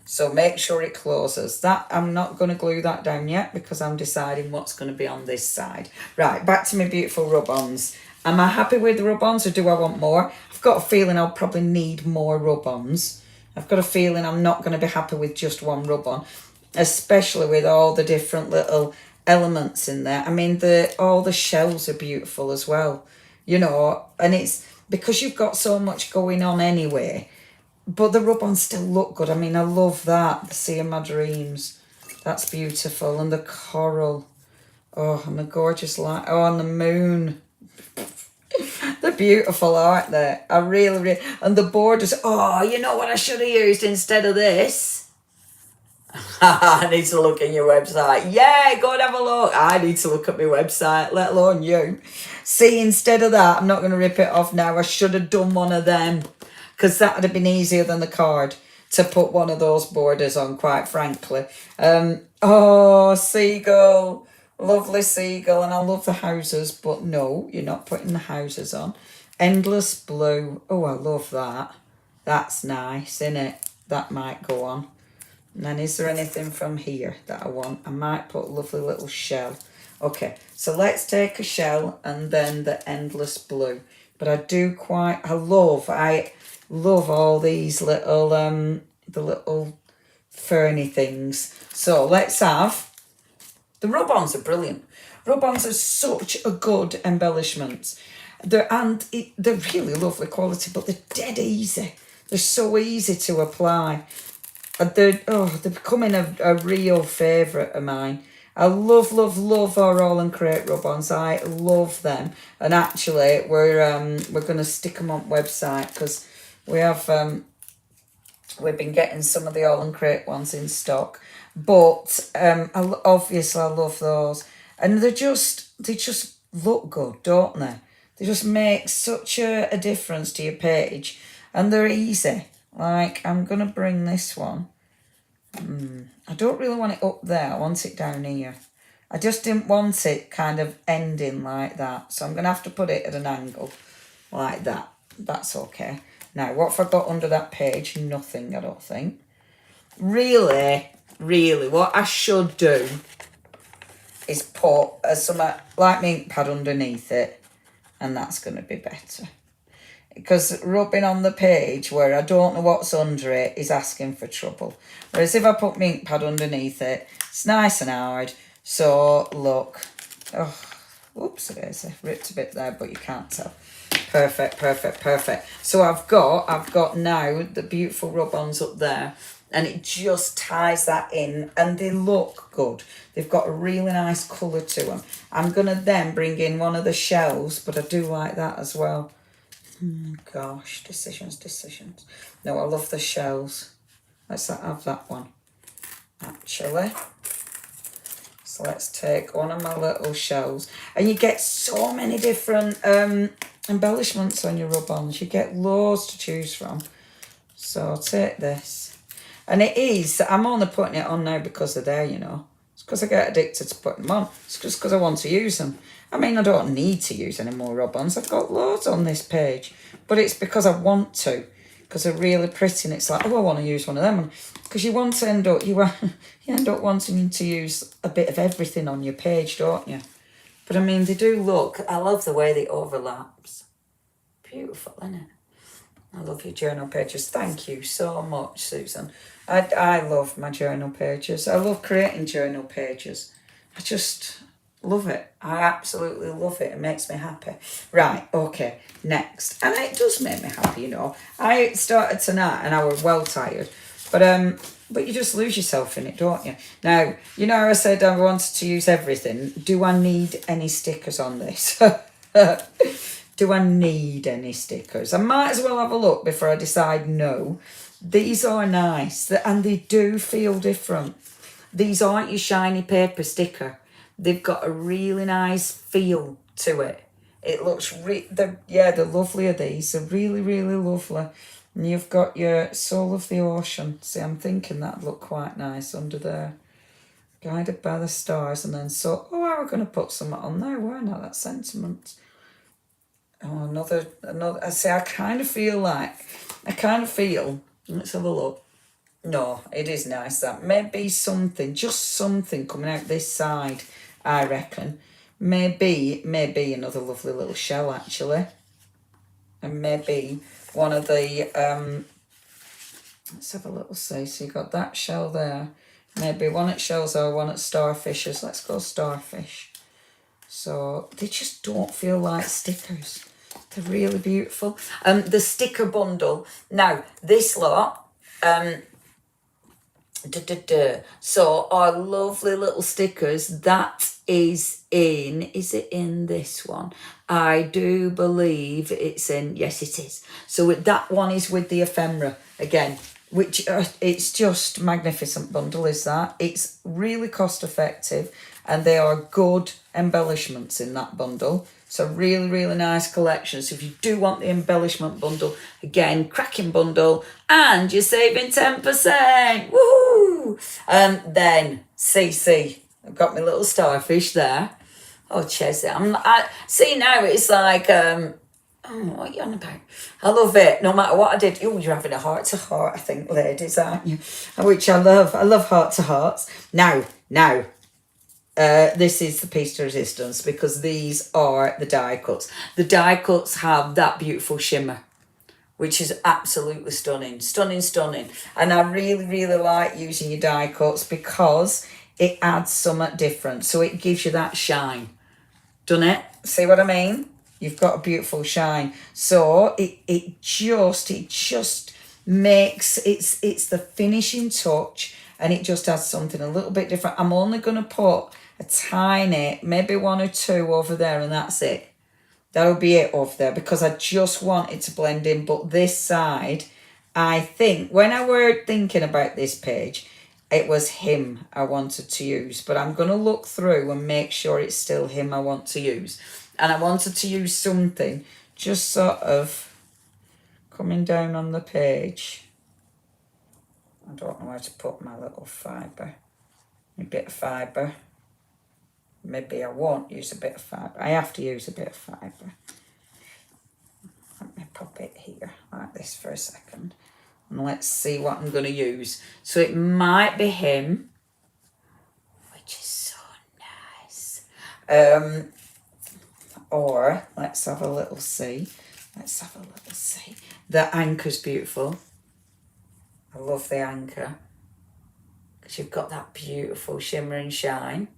So make sure it closes. That I'm not going to glue that down yet because I'm deciding what's going to be on this side. Right, back to my beautiful rub-ons. Am I happy with the rub-ons or do I want more? I've got a feeling I'll probably need more rub-ons. I've got a feeling I'm not going to be happy with just one rub-on, especially with all the different little elements in there. I mean, all the shells are beautiful as well, you know, and it's because you've got so much going on anyway. But the rub-ons still look good. I mean, I love that. The Sea of My Dreams. That's beautiful. And the coral. Oh, and the gorgeous light. Oh, and the moon. They're beautiful, aren't they? I really... And the borders. Oh, you know what I should have used instead of this? I need to look at your website. Yeah, go and have a look. I need to look at my website, let alone you. See, instead of that, I'm not going to rip it off now. I should have done one of them, because that would have been easier than the card to put one of those borders on, quite frankly. Oh, seagull. Lovely seagull. And I love the houses, but no, you're not putting the houses on. Endless blue. Oh, I love that. That's nice, isn't it? That might go on. And then is there anything from here that I want? I might put a lovely little shell. Okay, so let's take a shell and then the endless blue. But I love all these little the little ferny things. So let's have the rub-ons. Are brilliant. Rub-ons are such a good embellishment. They're really lovely quality, but they're dead easy. They're so easy to apply. They're becoming a real favourite of mine. I love our Roll and Create rub-ons. I love them. And actually, we're going to stick them on website because we have we've been getting some of the All and Create ones in stock. But obviously, I love those, and they just look good, don't they? They just make such a difference to your page, and they're easy. Like, I'm gonna bring this one. I don't really want it up there. I want it down here. I just didn't want it kind of ending like that. So I'm going to have to put it at an angle like that. That's okay. Now, what have I got under that page? Nothing, I don't think. Really, what I should do is put some like my ink pad underneath it. And that's going to be better. Because rubbing on the page where I don't know what's under it is asking for trouble. Whereas if I put my ink pad underneath it, it's nice and hard. So, look. Oh, whoops, I ripped a bit there, but you can't tell. Perfect. So I've got now the beautiful rub-ons up there. And it just ties that in. And they look good. They've got a really nice colour to them. I'm going to then bring in one of the shells, but I do like that as well. Gosh, decisions. No, I love the shells. Let's have that one, actually. So let's take one of my little shells. And you get so many different embellishments on your rub-ons. You get loads to choose from. So I'll take this. And it is, I'm only putting it on now because they're there, you know. It's because I get addicted to putting them on. It's just because I want to use them. I mean, I don't need to use any more rub-ons. I've got loads on this page. But it's because I want to. Because they're really pretty. And it's like, oh, I want to use one of them. Because you want to end up, you end up wanting to use a bit of everything on your page, don't you? But I mean, they do look, I love the way they overlaps. Beautiful, isn't it? I love your journal pages. Thank you so much, Susan. I love my journal pages. I love creating journal pages. I just love it. I absolutely love it. It makes me happy. Right, okay, next. And it does make me happy, you know. I started tonight and I was well tired. But you just lose yourself in it, don't you? Now, you know I said I wanted to use everything. Do I need any stickers on this? Do I need any stickers? I might as well have a look before I decide no. These are nice, and they do feel different. These aren't your shiny paper sticker. They've got a really nice feel to it. It looks, they're lovely, these. They're really, really lovely. And you've got your Soul of the Ocean. See, I'm thinking that'd look quite nice under there. Guided by the Stars, and then so, oh, I was going to put some on there, weren't I? That sentiment. Oh, another, I say, I kind of feel, let's have a look. No, it is nice that. Maybe something, just something coming out this side, I reckon. Maybe another lovely little shell, actually. And maybe one of the, let's have a little see. So you got that shell there. Maybe one at shells or one at starfishes. Let's go starfish. So they just don't feel like stickers. They're really beautiful. The sticker bundle. Now, this lot, so our lovely little stickers, that is it in this one? I do believe it's in, yes it is. So that one is with the ephemera again, which it's just magnificent bundle, is that. It's really cost effective and they are good embellishments in that bundle. So really, really nice collection. So if you do want the embellishment bundle, again, cracking bundle, and you're saving 10%. Woohoo! Then CC. I've got my little starfish there. Oh, Chesney. See now it's like, oh, what are you on about? I love it. No matter what I did. Oh, you're having a heart to heart, I think, ladies, aren't you? Which I love. I love heart to hearts. Now. This is the piece de resistance because these are the die cuts. The die cuts have that beautiful shimmer, which is absolutely stunning. Stunning. And I really, really like using your die cuts because it adds something different. So it gives you that shine. Done it? See what I mean? You've got a beautiful shine. So it just makes, it's the finishing touch and it just adds something a little bit different. I'm only going to put a tiny, maybe one or two over there and that's it. That'll be it over there because I just want it to blend in. But this side, I think, when I were thinking about this page, it was him I wanted to use. But I'm going to look through and make sure it's still him I want to use. And I wanted to use something just sort of coming down on the page. I don't know where to put my little fibre. A bit of fibre. Maybe I won't use a bit of fibre. I have to use a bit of fibre. Let me pop it here like this for a second. And let's see what I'm going to use. So it might be him, which is so nice. Or let's have a little see. The anchor's beautiful. I love the anchor. Because you've got that beautiful shimmer and shine.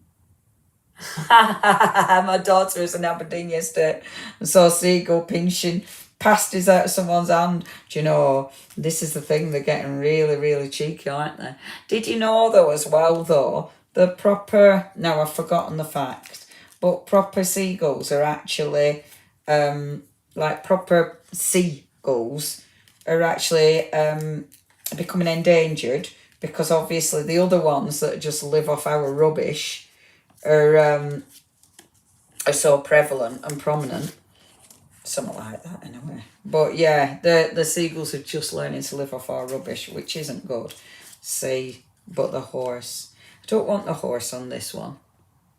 My daughter was in Aberdeen yesterday and saw a seagull pinching pasties out of someone's hand. Do you know, this is the thing, they're getting really, really cheeky, aren't they? Did you know though as well though, the proper, now I've forgotten the fact, but proper seagulls are actually, like proper seagulls are actually becoming endangered because obviously the other ones that just live off our rubbish are so prevalent and prominent. Something like that anyway. But yeah, the seagulls are just learning to live off our rubbish, which isn't good. See, but the horse. I don't want the horse on this one.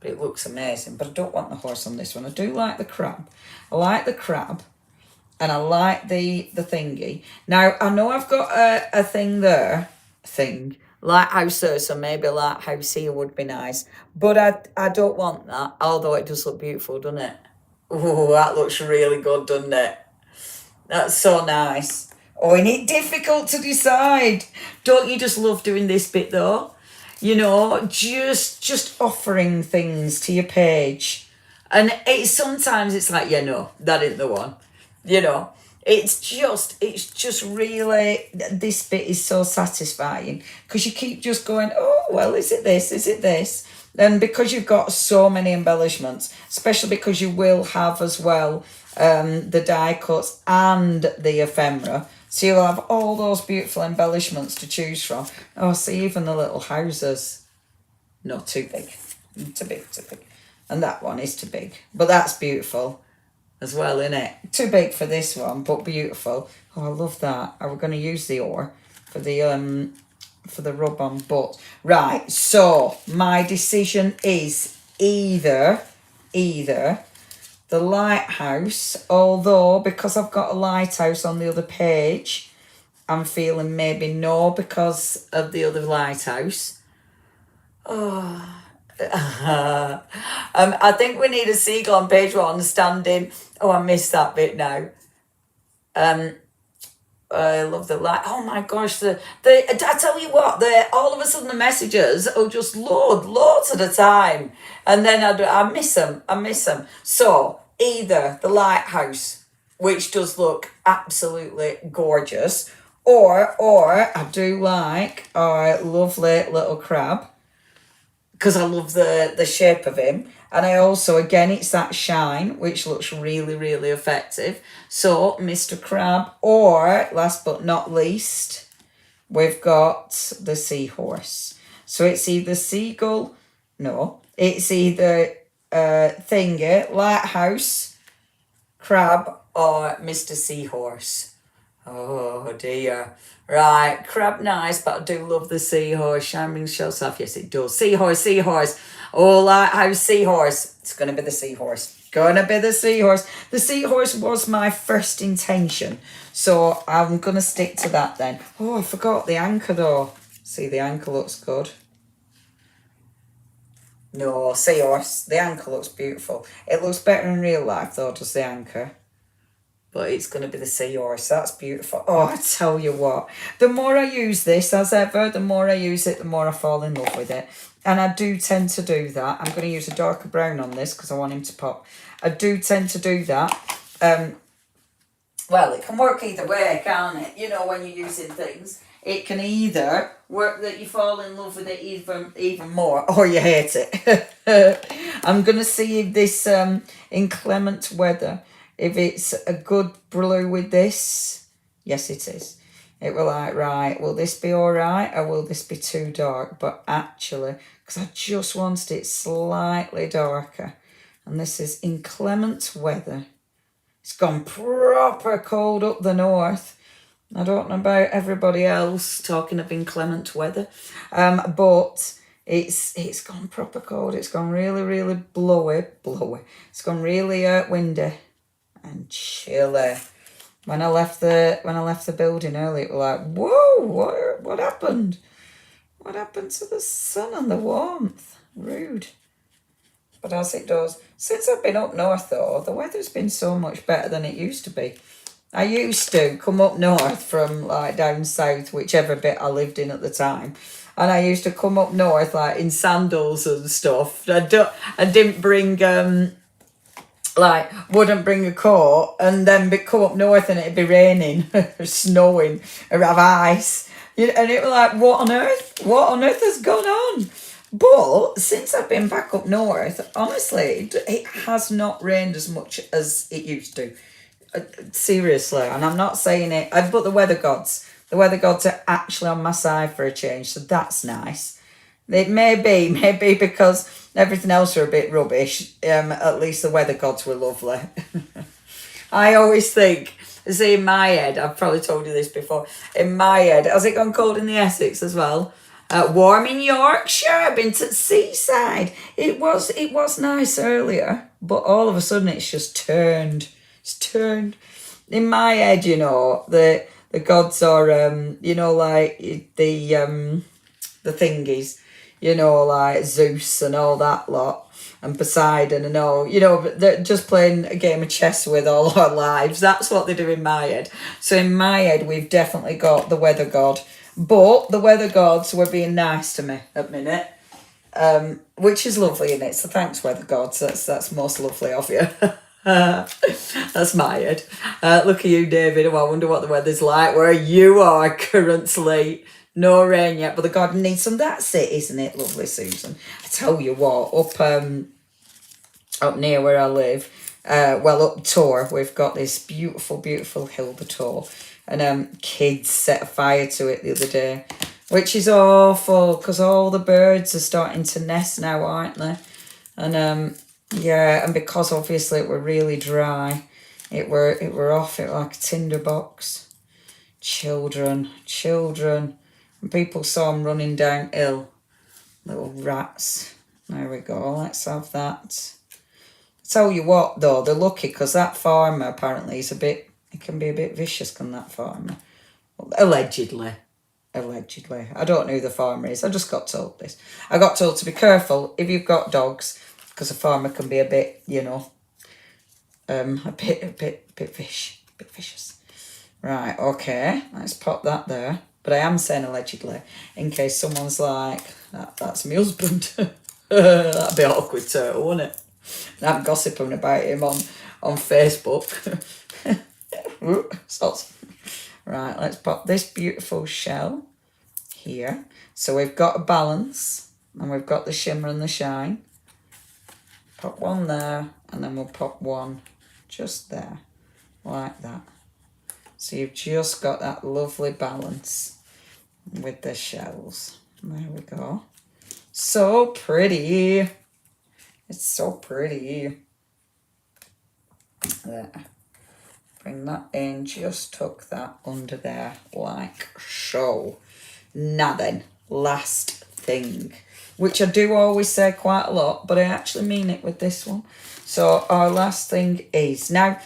But it looks amazing. But I don't want the horse on this one. I do like the crab. I like the crab. And I like the thingy. Now, I know I've got a thing there. Lighthouse there, so maybe a lighthouse here would be nice. But I don't want that, although it does look beautiful, doesn't it? Oh, that looks really good, doesn't it? That's so nice. Oh, and it's difficult to decide. Don't you just love doing this bit, though? You know, just offering things to your page. And sometimes it's like, yeah, no, that ain't the one. You know, it's just really, this bit is so satisfying because you keep just going, oh, well, is it this? And because you've got so many embellishments, especially because you will have as well the die cuts and the ephemera. So you'll have all those beautiful embellishments to choose from. Oh, see, even the little houses. No, too big. Too big. And that one is too big. But that's beautiful. as well, innit? Too big for this one, but beautiful. Oh, I love that. Are we going to use the ore for the rub on? But right, so my decision is either the lighthouse, although because I've got a lighthouse on the other page, I'm feeling maybe no because of the other lighthouse. Oh. I think we need a seagull on page 1 standing. Oh, I missed that bit now. I love the light. Oh my gosh, I tell you what, all of a sudden the messages will just loads at a time, and then I miss them. So either the lighthouse, which does look absolutely gorgeous, or I do like our lovely little crab, because I love the shape of him. And I also, again, it's that shine, which looks really, really effective. So, Mr. Crab, or, last but not least, we've got the seahorse. So, it's either seagull, no, it's either lighthouse, crab, or Mr. Seahorse. Oh, dear. Right, crab nice, but I do love the seahorse. Shining shows off. Yes, it does. Seahorse. Oh, lighthouse seahorse. It's going to be the seahorse. The seahorse was my first intention. So I'm going to stick to that then. Oh, I forgot the anchor though. See, the anchor looks good. No, seahorse. The anchor looks beautiful. It looks better in real life though, does the anchor. But it's going to be the seahorse. That's beautiful. Oh, I tell you what. The more I use this, as ever, the more I use it, the more I fall in love with it. And I do tend to do that. I'm going to use a darker brown on this because I want him to pop. I do tend to do that. Well, it can work either way, can't it? You know, when you're using things. It can either work that you fall in love with it even more, or you hate it. I'm going to see if this inclement weather, if it's a good blue with this. Yes, it is. It will like, right, will this be all right or will this be too dark? But actually, because I just wanted it slightly darker. And this is inclement weather. It's gone proper cold up the north. I don't know about everybody else talking of inclement weather. But it's gone proper cold. It's gone really, really blowy. It's gone really windy and chilly. When I left the building early, it was like, whoa, what happened? What happened to the sun and the warmth? Rude. But as it does, since I've been up north though, the weather's been so much better than it used to be. I used to come up north from like down south, whichever bit I lived in at the time. And I used to come up north like in sandals and stuff. I didn't bring wouldn't bring a coat, and then come up north and it'd be raining, snowing, or have ice. And it was like, what on earth has gone on? But since I've been back up north, honestly, it has not rained as much as it used to. Seriously, and I'm not saying it, but the weather gods are actually on my side for a change, so that's nice. It may be because everything else were a bit rubbish. At least the weather gods were lovely. I always think, see, in my head, I've probably told you this before, in my head, has it gone cold in the Essex as well? Warm in Yorkshire, I've been to the seaside. It was nice earlier, but all of a sudden it's just turned. It's turned. In my head, you know, the gods are, you know, like the thingies, you know, like Zeus and all that lot, and Poseidon and all, you know, they're just playing a game of chess with all our lives. That's what they do in my head. So in my head, we've definitely got the weather god. But the weather gods were being nice to me at minute, which is lovely, isn't it? So thanks, weather gods. That's most lovely of you. That's my head. Look at you, David. Oh, I wonder what the weather's like where you are currently. No rain yet, but the garden needs some. That's it, isn't it, lovely Susan? I tell you what, up near where I live, up Tor, we've got this beautiful hill, the Tor. And kids set a fire to it the other day, which is awful because all the birds are starting to nest now, aren't they? And yeah, and because obviously it were really dry, It were off it like a tinderbox. Children. And people saw them running downhill. Little rats. There we go. Let's have that. Tell you what, though, they're lucky because that farmer apparently is it can be a bit vicious, can that farmer? Allegedly. I don't know who the farmer is. I just got told this. I got told to be careful if you've got dogs because a farmer can be a bit, a bit vicious. Right, okay. Let's pop that there. But I am saying allegedly in case someone's like, that's my husband. That'd be awkward too, wouldn't it? And I'm gossiping about him on Facebook. Right, let's pop this beautiful shell here. So we've got a balance and we've got the shimmer and the shine. Pop one there and then we'll pop one just there, like that. So you've just got that lovely balance with the shells. There we go. So pretty. It's so pretty. There. Bring that in, just tuck that under there like so. Now then, last thing, which I do always say quite a lot, but I actually mean it with this one. So our last thing is, now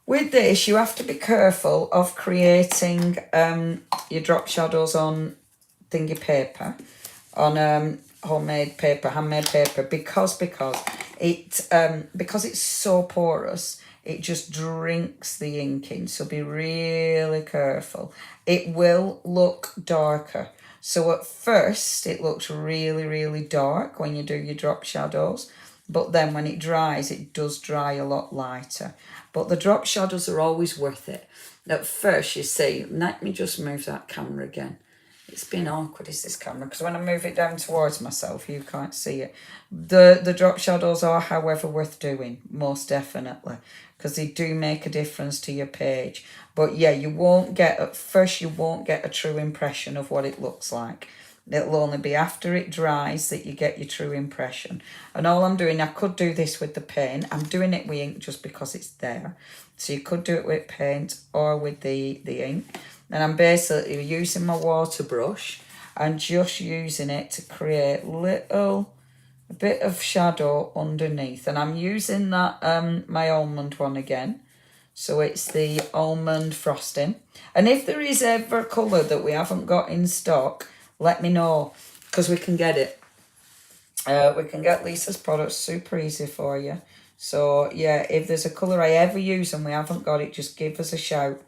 with this, you have to be careful of creating your drop shadows on thingy paper, on homemade paper, handmade paper, because it's so porous. It just drinks the ink in, so be really careful. It will look darker. So at first, it looks really, really dark when you do your drop shadows. But then when it dries, it does dry a lot lighter. But the drop shadows are always worth it. At first, you see, let me just move that camera again. It's been awkward, is this camera? Because when I move it down towards myself, you can't see it. The drop shadows are, however, worth doing, most definitely. Because they do make a difference to your page. But yeah, at first you won't get a true impression of what it looks like. It'll only be after it dries that you get your true impression. And all I'm doing, I could do this with the paint. I'm doing it with ink just because it's there. So you could do it with paint or with the ink. And I'm basically using my water brush and just using it to create a bit of shadow underneath. And I'm using that my almond one again. So it's the almond frosting. And if there is ever a colour that we haven't got in stock, let me know, because we can get it. We can get Lisa's products super easy for you. So yeah, if there's a colour I ever use and we haven't got it, just give us a shout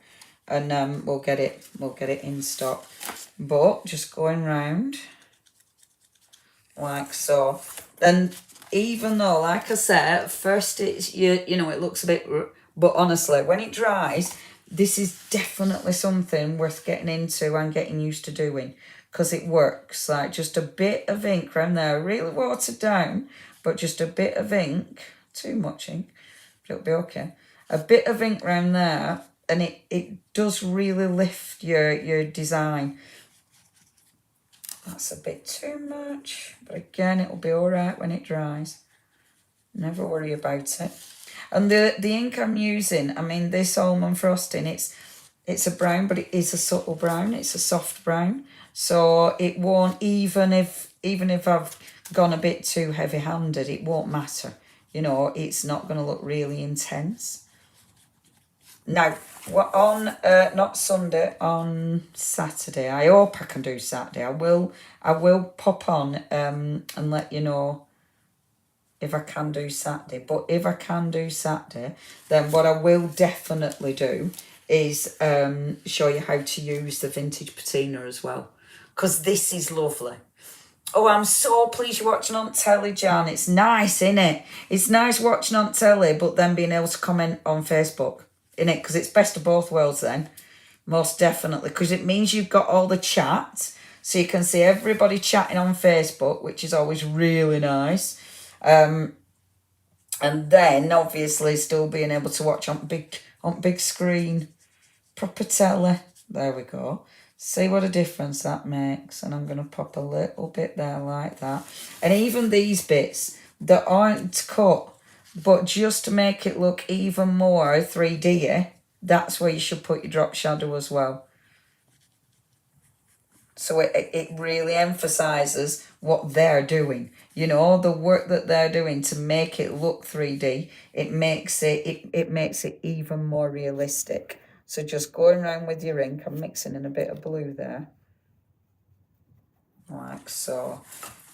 and we'll get it in stock. But just going round like so. And even though, like I said, at first it's it looks a bit, but honestly, when it dries, this is definitely something worth getting into and getting used to doing, because it works. Like just a bit of ink around there, really watered down, but just a bit of ink, too much ink, but it'll be okay. A bit of ink around there, and it does really lift your design. That's a bit too much, but again, it'll be all right when it dries. Never worry about it. And the ink I'm using, I mean, this almond frosting, it's a brown, but it is a subtle brown. It's a soft brown, so it won't, even if I've gone a bit too heavy-handed, it won't matter. It's not going to look really intense. Now, we're on not Sunday, on Saturday. I hope I can do Saturday. I will pop on and let you know if I can do Saturday. But if I can do Saturday, then what I will definitely do is show you how to use the vintage patina as well, because this is lovely. Oh, I'm so pleased you're watching on telly, Jan. It's nice, isn't it? It's nice watching on telly, but then being able to comment on Facebook, innit? Because it's best of both worlds then, most definitely. Because it means you've got all the chat, so you can see everybody chatting on Facebook, which is always really nice. And then, obviously, still being able to watch on big screen, proper telly. There we go. See what a difference that makes. And I'm going to pop a little bit there like that. And even these bits that aren't cut, But just to make it look even more 3D, that's where you should put your drop shadow as well. So it really emphasises what they're doing. You know, the work that they're doing to make it look 3D, it makes it even more realistic. So just going around with your ink, I'm mixing in a bit of blue there. Like so.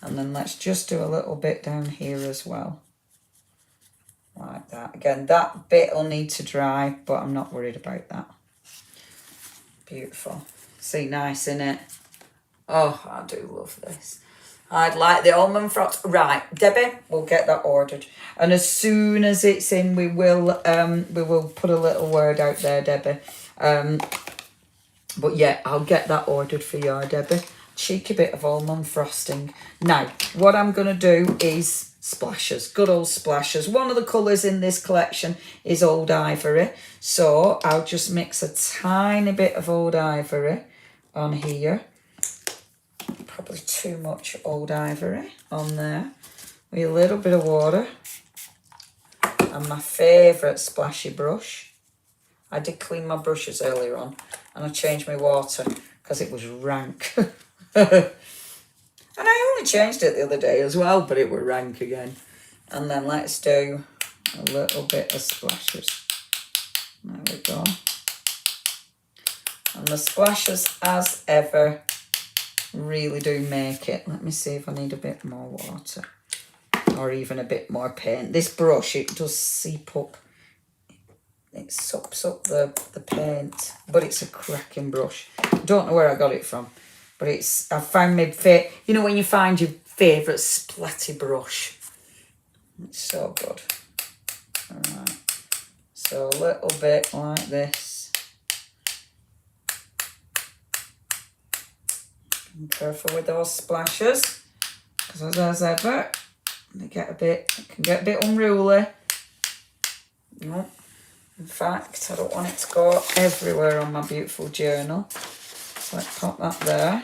And then let's just do a little bit down here as well. Like that. Again, that bit will need to dry, but I'm not worried about that. Beautiful. See, nice, innit? Oh, I do love this. I'd like the almond frost. Right, Debbie, we'll get that ordered. And as soon as it's in, we will put a little word out there, Debbie. But yeah, I'll get that ordered for you, Debbie. Cheeky bit of almond frosting. Now, what I'm going to do is splashes, good old splashes. One of the colours in this collection is Old Ivory. So I'll just mix a tiny bit of Old Ivory on here. Probably too much Old Ivory on there. With a little bit of water. And my favourite splashy brush. I did clean my brushes earlier on. And I changed my water because it was rank. And I only changed it the other day as well, but it were rank again. And then let's do a little bit of splashes. There we go. And the splashes, as ever, really do make it. Let me see if I need a bit more water. Or even a bit more paint. This brush, it does seep up. It soaks up the paint. But it's a cracking brush. Don't know where I got it from. But I found my favourite, you know when you find your favourite splatty brush. It's so good. Alright. So a little bit like this. Be careful with those splashes. Because as ever, it can get a bit unruly. No. In fact, I don't want it to go everywhere on my beautiful journal. So let's pop that there,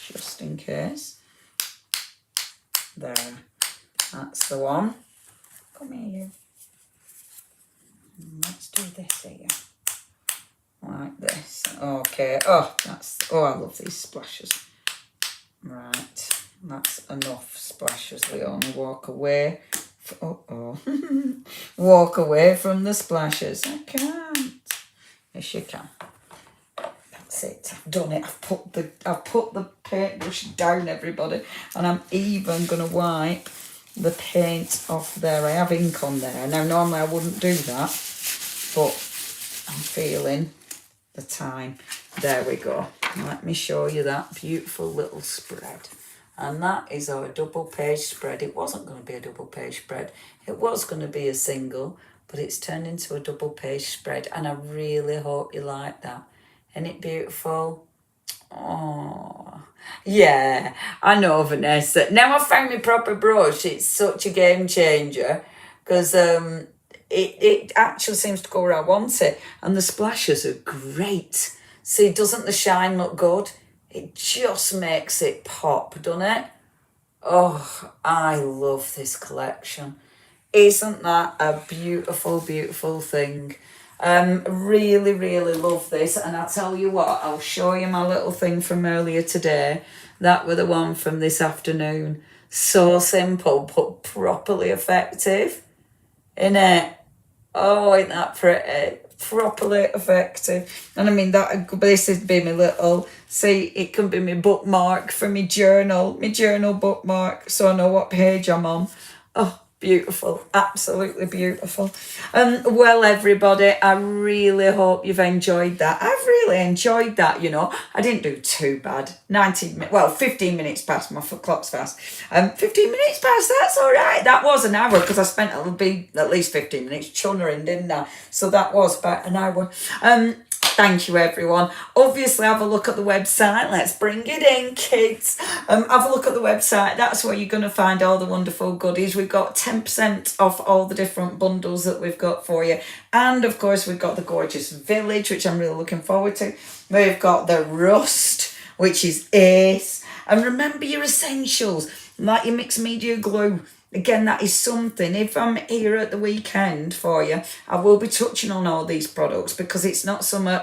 just in case. There. That's the one. Come here, you. Let's do this here. Like this. Okay. Oh, I love these splashes. Right. That's enough splashes, Leona. Walk away. Walk away from the splashes. I can't. Yes, you can. That's it. I've done it. I've put the paintbrush down, everybody, and I'm even gonna wipe the paint off there. I have ink on there. Now normally I wouldn't do that, but I'm feeling the time. There we go. Let me show you that beautiful little spread. And that is our double page spread. It wasn't going to be a double page spread. It was going to be a single, but it's turned into a double page spread. And I really hope you like that. Isn't it beautiful? Oh, yeah, I know, Vanessa. Now I've found my proper brush. It's such a game changer because it actually seems to go where I want it. And the splashes are great. See, doesn't the shine look good? It just makes it pop, doesn't it? Oh, I love this collection. Isn't that a beautiful, beautiful thing? Really, really love this. And I'll tell you what, I'll show you my little thing from earlier today. That were the one from this afternoon. So simple, but properly effective. Innit? Oh, ain't that pretty? Properly effective. And I mean, this has been my little, see, it can be my bookmark for my journal bookmark, so I know what page I'm on. Oh, beautiful, absolutely beautiful. Well, everybody, I really hope you've enjoyed that. I've really enjoyed that, you know. I didn't do too bad. 15 minutes past, my foot clock's fast. 15 minutes past, that's all right. That was an hour because I spent at least 15 minutes chunnering, didn't I? So that was about an hour. Thank you, everyone. Obviously, have a look at the website. Let's bring it in, kids. Have a look at the website. That's where you're going to find all the wonderful goodies. We've got 10% off all the different bundles that we've got for you. And, of course, we've got the gorgeous village, which I'm really looking forward to. We've got the rust, which is ace. And remember your essentials, like your mixed media glue. Again, that is something. If I'm here at the weekend for you, I will be touching on all these products because it's not something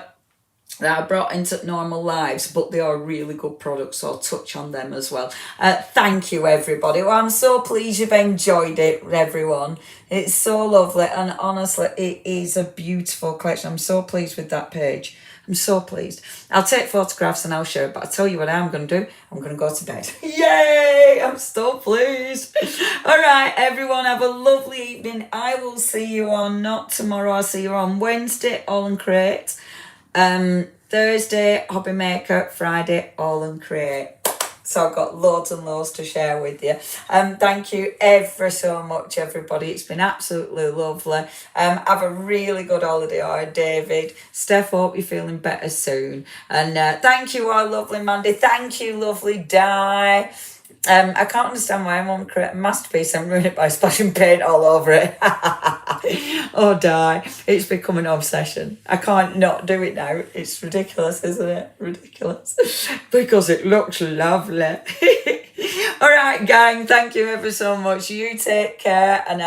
that I brought into normal lives, but they are really good products, so I'll touch on them as well. Thank you, everybody. Well, I'm so pleased you've enjoyed it, everyone. It's so lovely, and honestly, it is a beautiful collection. I'm so pleased with that page. I'm so pleased. I'll take photographs and I'll share it, but I'll tell you what I'm going to do. I'm going to go to bed. Yay! I'm so pleased. All right, everyone, have a lovely evening. I will see you on, not tomorrow, I'll see you on Wednesday, All and Create. Thursday, Hobby Maker. Friday, All and Create. So I've got loads and loads to share with you. Thank you ever so much, everybody. It's been absolutely lovely. Have a really good holiday, all right, David. Steph, hope you're feeling better soon. And thank you, our lovely Mandy. Thank you, lovely Di. I can't understand why I want to create a masterpiece and ruin it by splashing paint all over it. Oh, Di. It's become an obsession. I can't not do it now. It's ridiculous, isn't it? Ridiculous. Because it looks lovely. All right, gang. Thank you ever so much. You take care. And